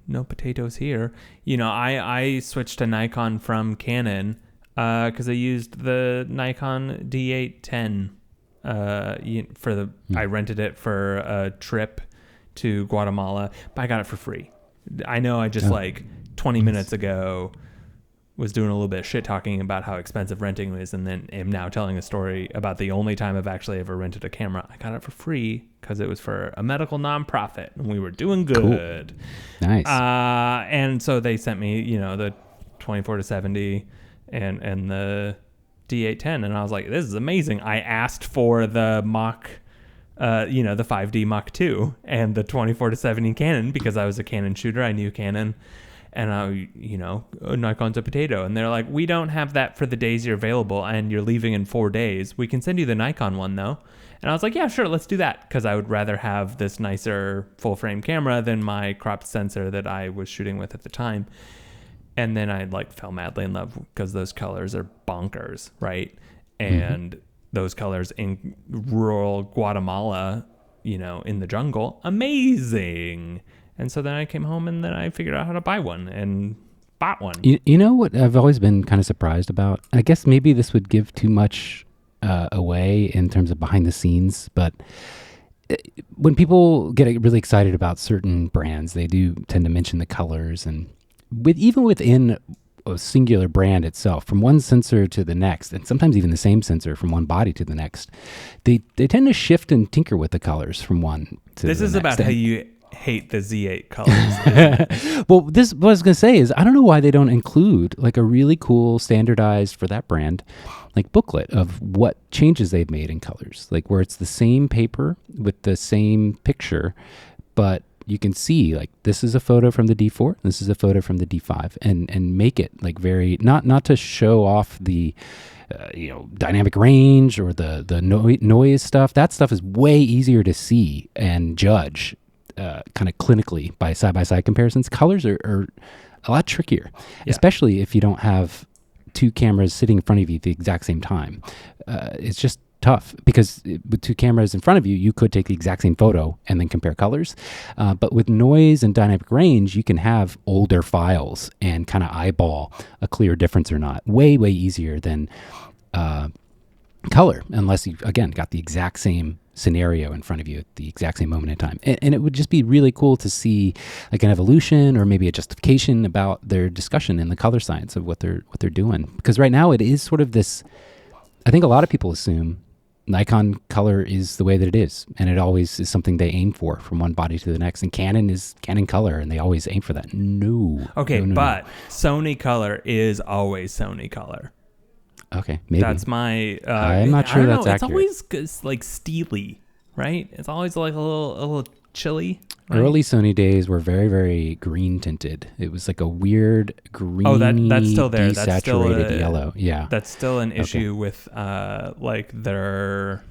Speaker 1: no potatoes here. I switched to Nikon from Canon because I used the Nikon D810 I rented it for a trip to Guatemala, but I got it for free. I know I just 20 minutes ago was doing a little bit of shit talking about how expensive renting is, and then am now telling a story about the only time I've actually ever rented a camera. I got it for free because it was for a medical nonprofit and we were doing good.
Speaker 2: Cool. Nice.
Speaker 1: And so they sent me, the 24-70 and the D810, and I was like, this is amazing. I asked for the Mach, the 5D Mach 2 and the 24-70 Canon because I was a Canon shooter. I knew Canon. And Nikon's a potato. And they're like, we don't have that for the days you're available and you're leaving in 4 days. We can send you the Nikon one though. And I was like, yeah, sure, let's do that. Because I would rather have this nicer full frame camera than my cropped sensor that I was shooting with at the time. And then I fell madly in love because those colors are bonkers, right? And those colors in rural Guatemala, in the jungle, amazing. And so then I came home and then I figured out how to buy one and bought one.
Speaker 2: You know what I've always been kind of surprised about? I guess maybe this would give too much away in terms of behind the scenes, but when people get really excited about certain brands, they do tend to mention the colors, and even within a singular brand itself, from one sensor to the next, and sometimes even the same sensor from one body to the next, they tend to shift and tinker with the colors from one to the next.
Speaker 1: This is about how you hate the Z8 colors.
Speaker 2: Well, what I was going to say is, I don't know why they don't include a really cool standardized for that brand, booklet of what changes they've made in colors, where it's the same paper with the same picture, but you can see like this is a photo from the D4, this is a photo from the D5, and make it like very not to show off the dynamic range or the noise stuff. That stuff is way easier to see and judge kind of clinically by side-by-side comparisons. Colors are a lot trickier, especially if you don't have two cameras sitting in front of you at the exact same time. It's just tough because with two cameras in front of you, you could take the exact same photo and then compare colors. But with noise and dynamic range, you can have older files and kind of eyeball a clear difference or not. Way, way easier than color, unless you, again, got the exact same scenario in front of you at the exact same moment in time. And it would just be really cool to see like an evolution or maybe a justification about their discussion in the color science of what they're doing. Because right now it is sort of this, I think a lot of people assume Nikon color is the way that it is, and it always is something they aim for from one body to the next. And Canon is Canon color, and they always aim for that. No.
Speaker 1: Okay,
Speaker 2: no.
Speaker 1: But Sony color is always Sony color.
Speaker 2: Okay, maybe.
Speaker 1: That's my...
Speaker 2: I'm not sure that's accurate.
Speaker 1: It's always like steely, right? It's always like a little chilly. Right?
Speaker 2: Early Sony days were very, very green tinted. It was like a weird green,
Speaker 1: that's still there. That's still
Speaker 2: yellow. Yeah,
Speaker 1: that's still an issue with like their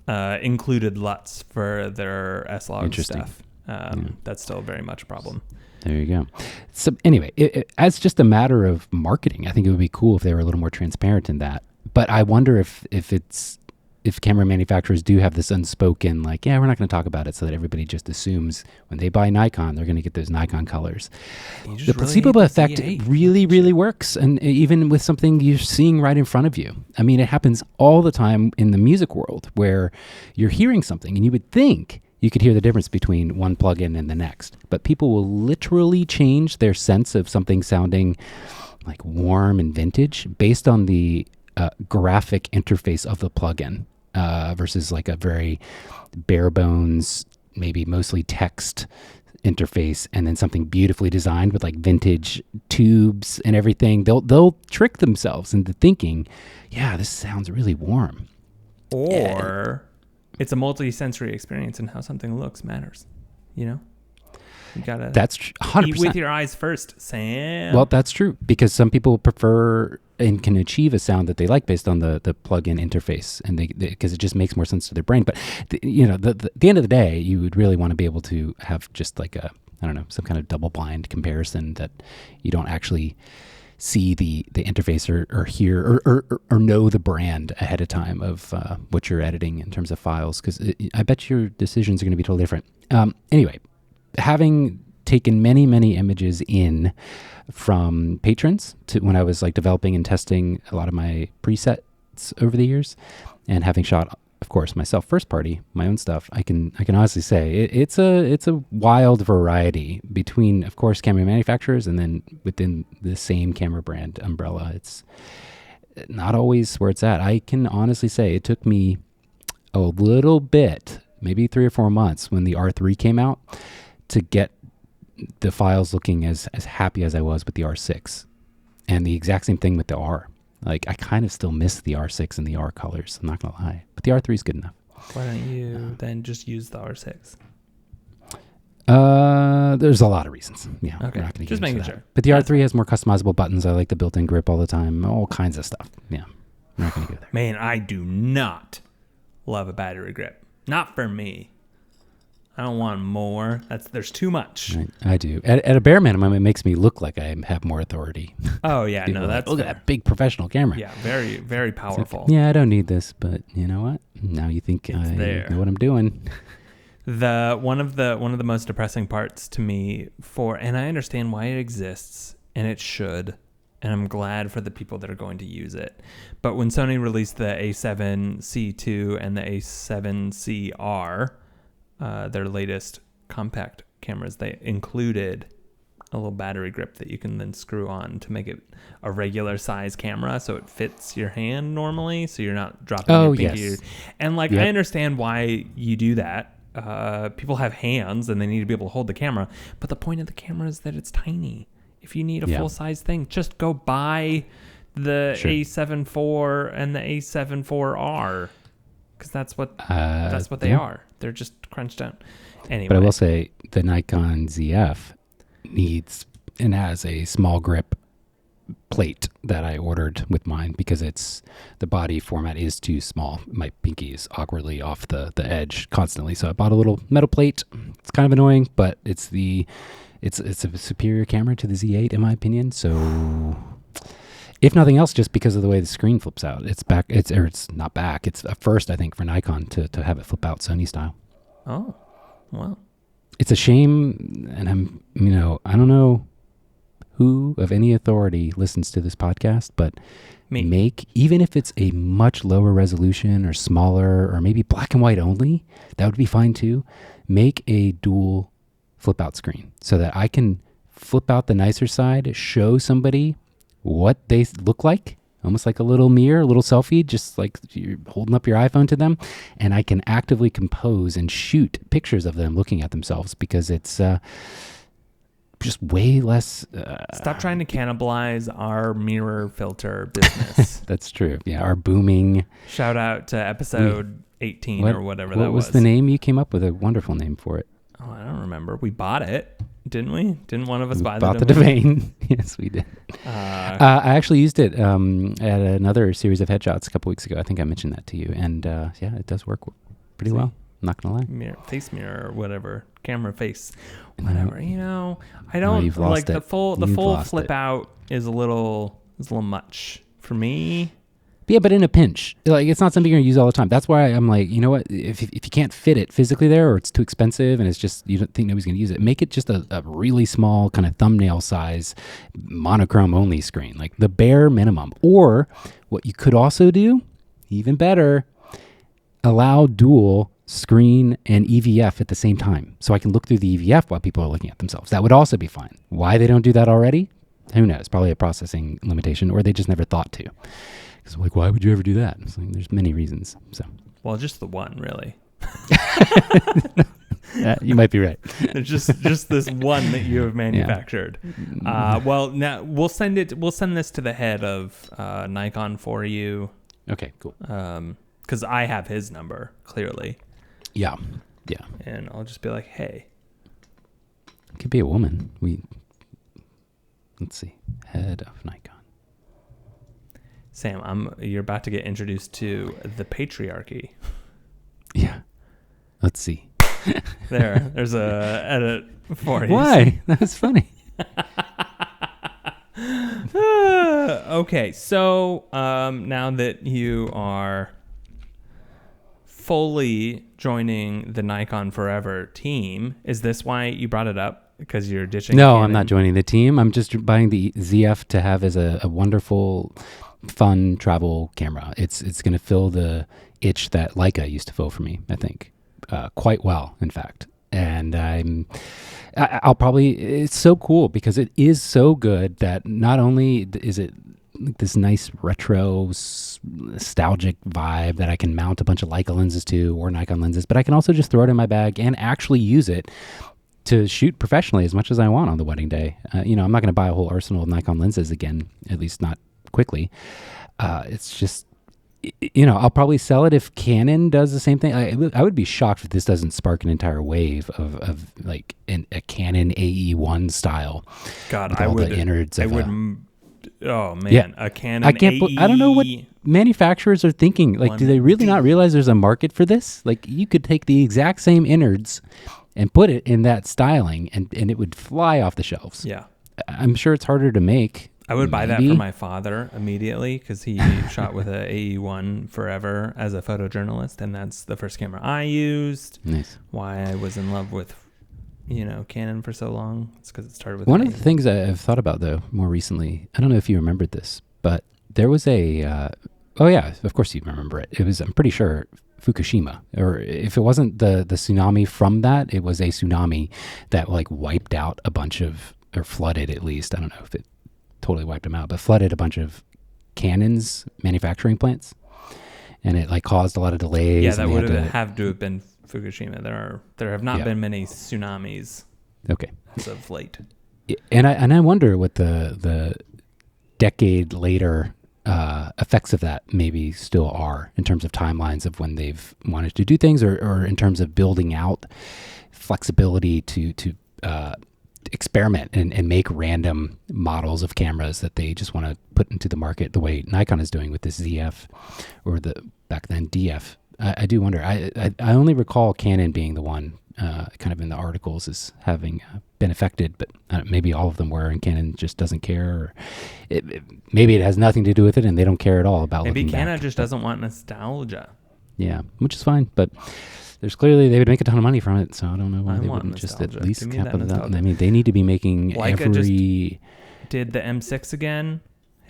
Speaker 1: included LUTs for their S-Log stuff. That's still very much a problem.
Speaker 2: There you go. So anyway, as just a matter of marketing, I think it would be cool if they were a little more transparent in that. But I wonder if camera manufacturers do have this unspoken, like, yeah, we're not going to talk about it, so that everybody just assumes when they buy Nikon, they're going to get those Nikon colors. The placebo effect really, really works. And even with something you're seeing right in front of you. I mean, it happens all the time in the music world where you're hearing something and you would think you could hear the difference between one plugin and the next. But people will literally change their sense of something sounding like warm and vintage based on the graphic interface of the plugin versus like a very bare bones, maybe mostly text interface, and then something beautifully designed with like vintage tubes and everything. They'll trick themselves into thinking, yeah, this sounds really warm.
Speaker 1: Or it's a multi-sensory experience, and how something looks matters. You know, you gotta.
Speaker 2: That's 100%.
Speaker 1: Eat with your eyes first, Sam.
Speaker 2: Well, that's true, because some people prefer and can achieve a sound that they like based on the plug-in interface, and because it just makes more sense to their brain. But the end of the day, you would really want to be able to have just like some kind of double-blind comparison that you don't actually see the interface or hear or know the brand ahead of time of what you're editing in terms of files, because I bet your decisions are going to be totally different. Anyway, having taken many, many images in from patrons to when I was like developing and testing a lot of my presets over the years, and having shot, of course, myself first party, my own stuff, I can honestly say it's a wild variety between, of course, camera manufacturers and then within the same camera brand umbrella. It's not always where it's at. I can honestly say it took me a little bit, maybe 3 or 4 months, when the R3 came out to get the files looking as happy as I was with the R6. And the exact same thing with the R. Like, I kind of still miss the R6 and the R colors, I'm not going to lie. But the R3 is good enough.
Speaker 1: Why don't you then just use the R6?
Speaker 2: There's a lot of reasons. Yeah,
Speaker 1: okay.
Speaker 2: We're not going to
Speaker 1: just making sure.
Speaker 2: But the R3 has more customizable buttons. I like the built-in grip all the time. All kinds of stuff. Yeah, we're not going to go there.
Speaker 1: Man, I do not love a battery grip. Not for me. I don't want more. There's too much.
Speaker 2: I do. At a bare minimum, it makes me look like I have more authority.
Speaker 1: Oh yeah, no, that's
Speaker 2: look at that big professional camera.
Speaker 1: Yeah, very, very powerful.
Speaker 2: Like, yeah, I don't need this, but you know what? Now you think I know what I'm doing.
Speaker 1: One of the most depressing parts to me and I understand why it exists, and it should, and I'm glad for the people that are going to use it. But when Sony released the A7C II and the A7CR, their latest compact cameras, they included a little battery grip that you can then screw on to make it a regular size camera, so it fits your hand normally, so you're not dropping your pinky.
Speaker 2: Yes.
Speaker 1: And I understand why you do that. People have hands and they need to be able to hold the camera, but the point of the camera is that it's tiny. If you need a full size thing, just go buy the A7 IV and the A7 IVR, because that's what they are. They're just crunched down. Anyway.
Speaker 2: But I will say the Nikon ZF needs and has a small grip plate that I ordered with mine because the body format is too small. My pinky is awkwardly off the edge constantly. So I bought a little metal plate. It's kind of annoying, but it's a superior camera to the Z8 in my opinion. So if nothing else, just because of the way the screen flips out, it's not back. It's a first, I think, for Nikon to have it flip out Sony style.
Speaker 1: Oh, wow.
Speaker 2: It's a shame, and I don't know who of any authority listens to this podcast, but even if it's a much lower resolution or smaller or maybe black and white only, that would be fine too. Make a dual flip out screen so that I can flip out the nicer side, show somebody what they look like, almost like a little mirror, a little selfie, just like you're holding up your iPhone to them. And I can actively compose and shoot pictures of them looking at themselves because it's just way less.
Speaker 1: Stop trying to cannibalize our mirror filter business.
Speaker 2: That's true. Yeah, our booming.
Speaker 1: Shout out to episode 18 or whatever that was.
Speaker 2: What was the name you came up with? A wonderful name for it.
Speaker 1: Oh, I don't remember. We bought it, didn't we? Didn't one of us buy
Speaker 2: the domain? Yes, we did. I actually used it at another series of headshots a couple weeks ago. I think I mentioned that to you. And yeah, it does work pretty well. I'm not going to lie.
Speaker 1: Face mirror, whatever. Camera face, whatever. I don't like the full flip out is a little much for me.
Speaker 2: Yeah, but in a pinch, like it's not something you're gonna use all the time. That's why I'm like, you know what? If you can't fit it physically there, or it's too expensive, and it's just you don't think nobody's gonna use it, make it just a really small kind of thumbnail size, monochrome only screen, like the bare minimum. Or what you could also do, even better, allow dual screen and EVF at the same time, so I can look through the EVF while people are looking at themselves. That would also be fine. Why they don't do that already? Who knows? Probably a processing limitation, or they just never thought to. Because like, why would you ever do that? It's like, there's many reasons. So,
Speaker 1: well, just the one, really.
Speaker 2: You might be right.
Speaker 1: There's just this one that you have manufactured. Yeah. Well, now we'll send this to the head of Nikon for you.
Speaker 2: Okay, cool.
Speaker 1: Because I have his number clearly.
Speaker 2: Yeah.
Speaker 1: And I'll just be like, hey.
Speaker 2: It could be a woman. Let's see, head of Nikon.
Speaker 1: Sam, you're about to get introduced to the patriarchy.
Speaker 2: Yeah. Let's see.
Speaker 1: There's a edit for you.
Speaker 2: Why? That was funny.
Speaker 1: Okay, so now that you are fully joining the Nikon Forever team, is this why you brought it up? Because you're ditching
Speaker 2: No,
Speaker 1: Canon?
Speaker 2: I'm not joining the team. I'm just buying the ZF to have as a wonderful, fun travel camera. It's going to fill the itch that Leica used to fill for me, I think, quite well, in fact. And I'll probably, it's so cool because it is so good that not only is it like this nice retro nostalgic vibe that I can mount a bunch of Leica lenses to or Nikon lenses, but I can also just throw it in my bag and actually use it to shoot professionally as much as I want on the wedding day. I'm not going to buy a whole arsenal of Nikon lenses again, at least not quickly. It's just, I'll probably sell it if Canon does the same thing. I would be shocked if this doesn't spark an entire wave of like a Canon AE1 style.
Speaker 1: God,
Speaker 2: I would. The innards of
Speaker 1: oh man, yeah. A Canon AE.
Speaker 2: I don't know what manufacturers are thinking. Like, do they really not realize there's a market for this? Like, you could take the exact same innards and put it in that styling, and it would fly off the shelves.
Speaker 1: Yeah.
Speaker 2: I'm sure it's harder to make.
Speaker 1: I would buy that for my father immediately because he shot with a AE1 forever as a photojournalist, and that's the first camera I used.
Speaker 2: Nice.
Speaker 1: Why I was in love with, Canon for so long. It's because it started with
Speaker 2: one of the things I've thought about, though, more recently, I don't know if you remembered this, but there was oh yeah, of course you remember it. It was, I'm pretty sure, Fukushima, or if it wasn't the tsunami from that, it was a tsunami that like wiped out a bunch of, or flooded at least, I don't know if it totally wiped them out, but flooded a bunch of Canon's manufacturing plants, and it like caused a lot of delays.
Speaker 1: Yeah, that would have to have been Fukushima. There have not been many tsunamis.
Speaker 2: Okay.
Speaker 1: As of late.
Speaker 2: And I wonder what the decade later effects of that maybe still are in terms of timelines of when they've wanted to do things, or in terms of building out flexibility to experiment and make random models of cameras that they just want to put into the market the way Nikon is doing with this ZF or the back then DF. I do wonder. I only recall Canon being the one kind of in the articles as having been affected, but maybe all of them were, and Canon just doesn't care. Or maybe it has nothing to do with it, and they don't care at all about
Speaker 1: maybe
Speaker 2: looking
Speaker 1: Canon
Speaker 2: back.
Speaker 1: just doesn't want nostalgia.
Speaker 2: Yeah, which is fine, but there's clearly they would make a ton of money from it, so I don't know why they wouldn't just at
Speaker 1: nostalgia.
Speaker 2: least
Speaker 1: Give me
Speaker 2: cap
Speaker 1: that
Speaker 2: it out.
Speaker 1: nostalgia.
Speaker 2: I mean, they need to be making
Speaker 1: Leica
Speaker 2: every.
Speaker 1: Did the M6 again?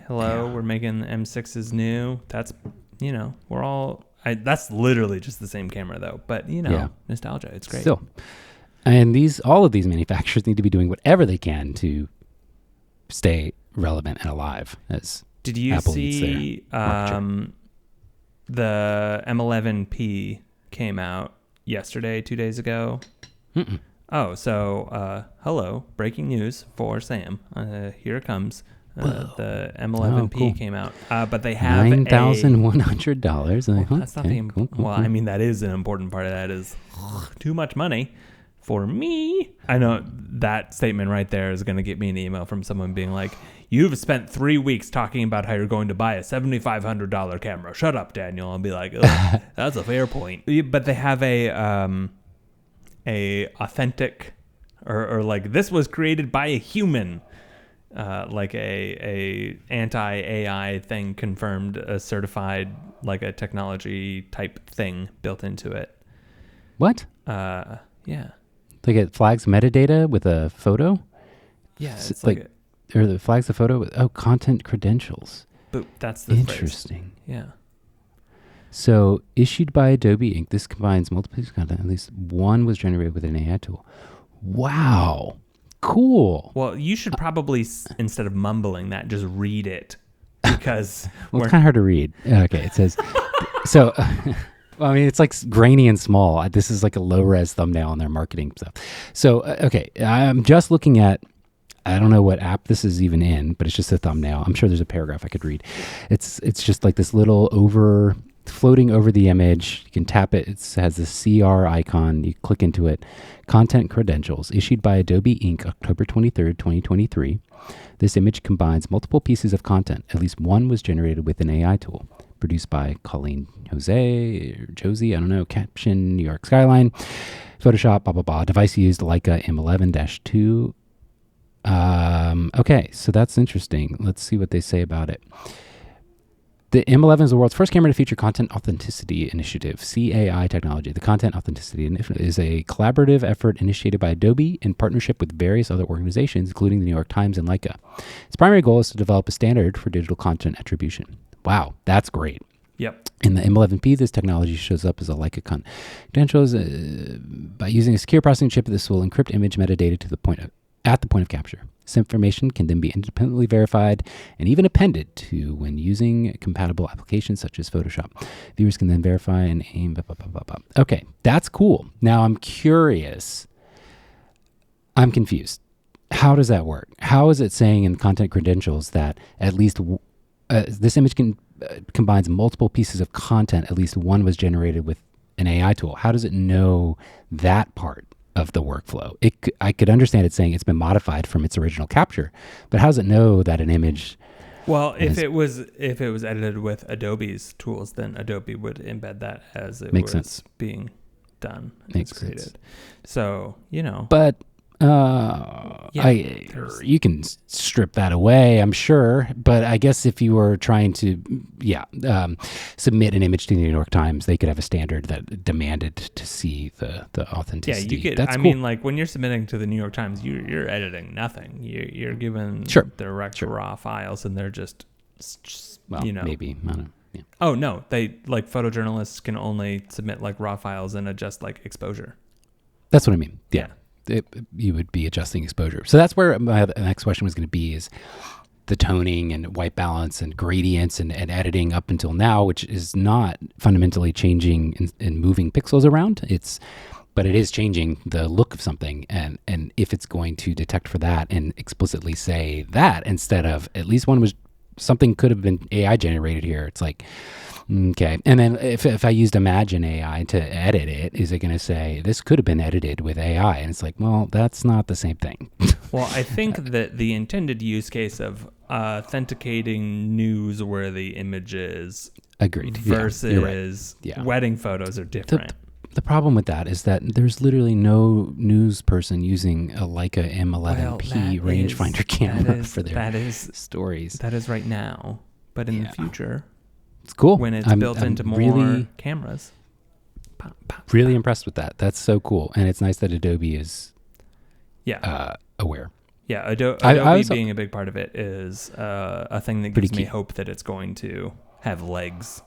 Speaker 1: Hello, we're making the M6s new. That's we're all. That's literally just the same camera though, but nostalgia. It's great.
Speaker 2: Still, and all of these manufacturers need to be doing whatever they can to stay relevant and alive. As
Speaker 1: did you
Speaker 2: Apple
Speaker 1: see the M11P came out yesterday, 2 days ago?
Speaker 2: Mm-mm.
Speaker 1: Oh, so hello, breaking news for Sam. Here it comes. The M11P came out, but they have
Speaker 2: $9,100.
Speaker 1: That's not the well. I mean, that is an important part of that. Is too much money for me. I know that statement right there is going to get me an email from someone being like, "You've spent 3 weeks talking about how you're going to buy a $7,500 camera. Shut up, Daniel." I'll be like, "That's a fair point." But they have a authentic or like this was created by a human. Like a anti-AI thing confirmed, a certified, like a technology type thing built into it.
Speaker 2: What?
Speaker 1: Yeah.
Speaker 2: Like it flags metadata with a photo?
Speaker 1: Yeah. It's like
Speaker 2: or it flags the photo with, content credentials.
Speaker 1: But that's the
Speaker 2: interesting.
Speaker 1: Phrase. Yeah.
Speaker 2: So issued by Adobe Inc. This combines multiple pieces of content. At least one was generated with an AI tool. Wow. Cool.
Speaker 1: Well, you should probably, instead of mumbling that, just read it because
Speaker 2: well, it's kind of hard to read. Okay, it says so. Well, I mean, it's like grainy and small. This is like a low-res thumbnail on their marketing stuff. So, okay, I'm just looking at. I don't know what app this is even in, but it's just a thumbnail. I'm sure there's a paragraph I could read. It's just like this little floating over the image. You can tap it. It has the CR icon. You click into it. Content credentials issued by Adobe Inc. October 23rd, 2023. This image combines multiple pieces of content. At least one was generated with an AI tool. Produced by Colleen Josie, I don't know, caption, New York Skyline, Photoshop, blah, blah, blah. Device used Leica M11-2. Okay, so that's interesting. Let's see what they say about it. The M11 is the world's first camera to feature Content Authenticity Initiative, CAI technology. The Content Authenticity Initiative is a collaborative effort initiated by Adobe in partnership with various other organizations, including the New York Times and Leica. Its primary goal is to develop a standard for digital content attribution. Wow, that's great.
Speaker 1: Yep.
Speaker 2: In the M11P, this technology shows up as a Leica credentials. By using a secure processing chip, this will encrypt image metadata at the point of capture. This information can then be independently verified and even appended to when using compatible applications such as Photoshop. Viewers can then verify and aim. Blah, blah, blah, blah, blah. Okay, that's cool. Now I'm curious. I'm confused. How does that work? How is it saying in content credentials that at least this image combines multiple pieces of content? At least one was generated with an AI tool. How does it know that part of the workflow? I could understand it saying it's been modified from its original capture, but how does it know that an image?
Speaker 1: Well, if it was edited with Adobe's tools, then Adobe would embed that as it was
Speaker 2: sense.
Speaker 1: Being done.
Speaker 2: Makes
Speaker 1: created.
Speaker 2: sense.
Speaker 1: So
Speaker 2: But you can strip that away, I'm sure. But I guess if you were trying to, submit an image to the New York Times, they could have a standard that demanded to see the authenticity.
Speaker 1: Yeah, you could.
Speaker 2: That's
Speaker 1: I
Speaker 2: cool.
Speaker 1: mean, like when you're submitting to the New York Times, you're editing nothing. You're given direct raw files, and they're just
Speaker 2: maybe I don't know. Yeah.
Speaker 1: Oh no, they like photojournalists can only submit like raw files and adjust like exposure.
Speaker 2: That's what I mean. Yeah. You would be adjusting exposure. So that's where my next question was going to be, is the toning and white balance and gradients and editing up until now, which is not fundamentally changing and moving pixels around. But it is changing the look of something. And if it's going to detect for that and explicitly say that instead of at least one was something could have been AI generated here. It's like, okay. And then if I used Imagine AI to edit it, is it going to say this could have been edited with AI? And it's like, well, that's not the same thing.
Speaker 1: Well, I think that the intended use case of authenticating newsworthy images
Speaker 2: Agreed.
Speaker 1: versus
Speaker 2: Yeah, right.
Speaker 1: wedding photos are different.
Speaker 2: The problem with that is that there's literally no news person using a Leica M11P rangefinder camera for their stories.
Speaker 1: That is right now. But in the future,
Speaker 2: it's cool.
Speaker 1: When it's built into more cameras.
Speaker 2: Really impressed with that. That's so cool. And it's nice that Adobe is aware.
Speaker 1: Yeah, Adobe being a big part of it is a thing that gives me hope that it's going to have legs.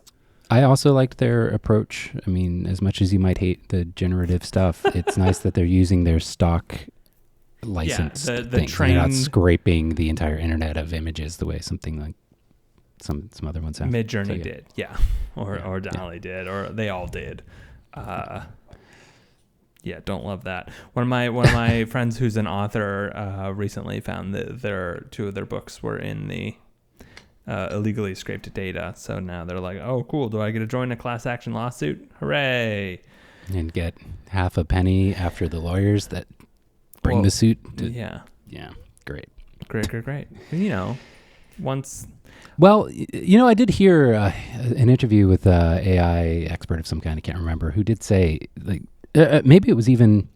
Speaker 2: I also liked their approach. I mean, as much as you might hate the generative stuff, it's nice that they're using their stock license thing. They're not scraping the entire internet of images the way something like some other ones have.
Speaker 1: Midjourney did, or DALL-E did, or they all did. Don't love that. One of my friends who's an author recently found that two of their books were in the illegally scraped data. So now they're like, oh, cool. Do I get to join a class action lawsuit? Hooray.
Speaker 2: And get half a penny after the lawyers that bring the suit. Yeah. Great.
Speaker 1: Once.
Speaker 2: Well, I did hear an interview with an AI expert of some kind. I can't remember who did say, like, maybe it was even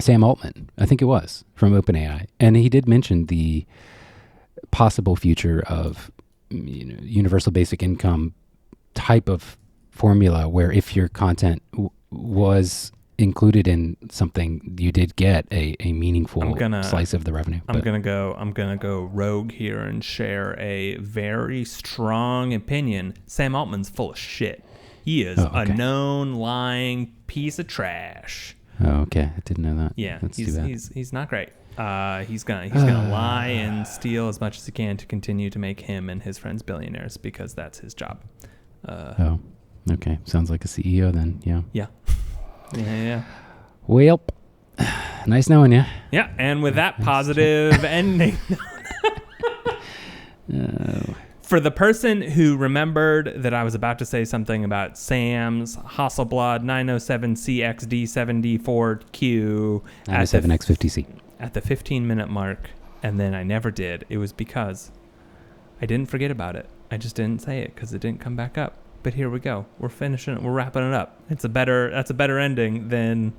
Speaker 2: Sam Altman. I think it was from OpenAI. And he did mention the possible future of universal basic income type of formula where if your content was included in something, you did get a meaningful slice of the revenue.
Speaker 1: I'm gonna go rogue here and share a very strong opinion. Sam Altman's full of shit. He is a known lying piece of trash.
Speaker 2: Oh, okay. I didn't know that.
Speaker 1: Yeah,
Speaker 2: that's too bad.
Speaker 1: He's not great. He's gonna lie and steal as much as he can to continue to make him and his friends billionaires because that's his job.
Speaker 2: Okay. Sounds like a CEO then. Yeah. Well, nice knowing you.
Speaker 1: Yeah, and with that positive ending. For the person who remembered that I was about to say something about Sam's Hasselblad 907CXD74Q
Speaker 2: 907X50C
Speaker 1: at the 15-minute mark, and then I never did, it was because I didn't forget about it. I just didn't say it because it didn't come back up. But here we go. We're finishing it. We're wrapping it up. That's a better ending than.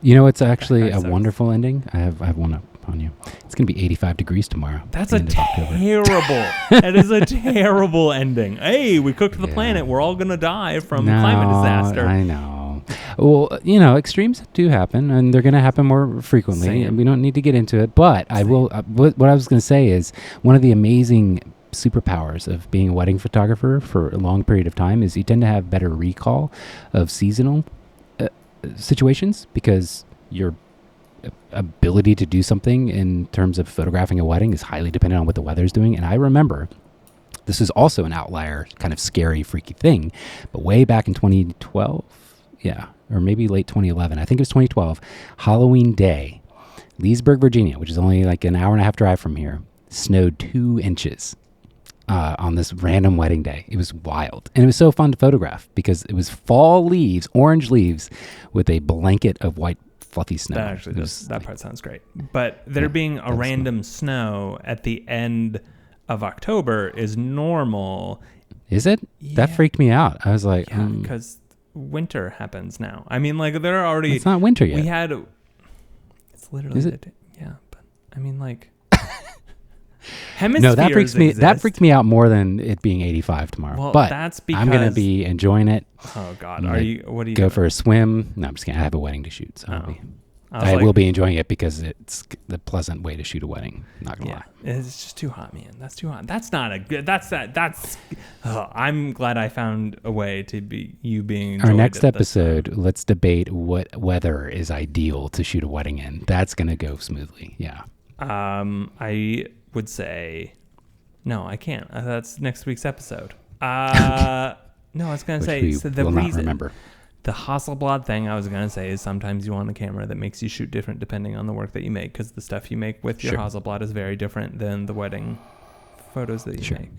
Speaker 2: It's actually a wonderful ending. I have one up on you. It's going to be 85 degrees tomorrow.
Speaker 1: That's a terrible. That is a terrible ending. Hey, we cooked the planet. We're all going to die from climate disaster.
Speaker 2: I know. Well, extremes do happen, and they're going to happen more frequently. And we don't need to get into it. But I will. What I was going to say is one of the amazing superpowers of being a wedding photographer for a long period of time is you tend to have better recall of seasonal situations because your ability to do something in terms of photographing a wedding is highly dependent on what the weather's doing. And I remember this is also an outlier, kind of scary, freaky thing, but way back in 2012, or maybe late 2011, I think it was 2012, Halloween Day, Leesburg, Virginia, which is only like an hour and a half drive from here, snowed 2 inches. On this random wedding day. It was wild. And it was so fun to photograph because it was fall leaves, orange leaves, with a blanket of white fluffy snow.
Speaker 1: That part sounds great. But there being a random snow at the end of October is normal.
Speaker 2: Is it? Yeah. That freaked me out. I was like...
Speaker 1: because winter happens now. I mean, like, they're already...
Speaker 2: It's not winter yet.
Speaker 1: It's literally...
Speaker 2: Is it?
Speaker 1: But I mean, like... Hemispheres
Speaker 2: no, that freaks me out more than it being 85 tomorrow.
Speaker 1: Well,
Speaker 2: but
Speaker 1: that's because
Speaker 2: I'm going to be enjoying it.
Speaker 1: Oh God, what are you
Speaker 2: go for a swim? No, I'm just kidding. I have a wedding to shoot, so I will be enjoying it because it's the pleasant way to shoot a wedding. Not gonna lie.
Speaker 1: It's just too hot, man. That's too hot. That's not a good. That's. I'm glad I found a way to be you being.
Speaker 2: Our next episode, let's debate what weather is ideal to shoot a wedding in. That's going to go smoothly. Yeah.
Speaker 1: I would say, no, I can't. That's next week's episode. No, I was going to say, so the reason, the Hasselblad thing I was going to say is sometimes you want a camera that makes you shoot different depending on the work that you make, because the stuff you make with your Hasselblad is very different than the wedding photos that you
Speaker 2: Sure.
Speaker 1: make.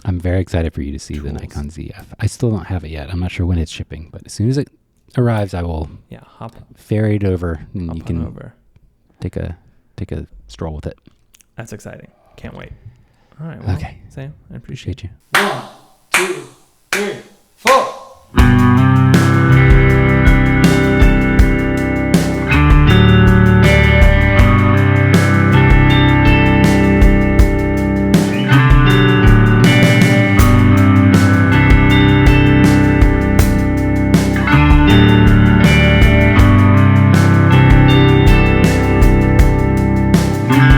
Speaker 2: I'm very excited for you to see the
Speaker 1: Tools.
Speaker 2: Nikon ZF. I still don't have it yet. I'm not sure when it's shipping, but as soon as it arrives, I will
Speaker 1: Yeah, hop
Speaker 2: ferry it over, and you
Speaker 1: on
Speaker 2: can
Speaker 1: over.
Speaker 2: take a stroll with it.
Speaker 1: That's exciting. Can't wait. All right. Well,
Speaker 2: Okay.
Speaker 1: Sam, I appreciate
Speaker 2: Appreciate you.
Speaker 3: 1, 2, 3, 4.
Speaker 2: You.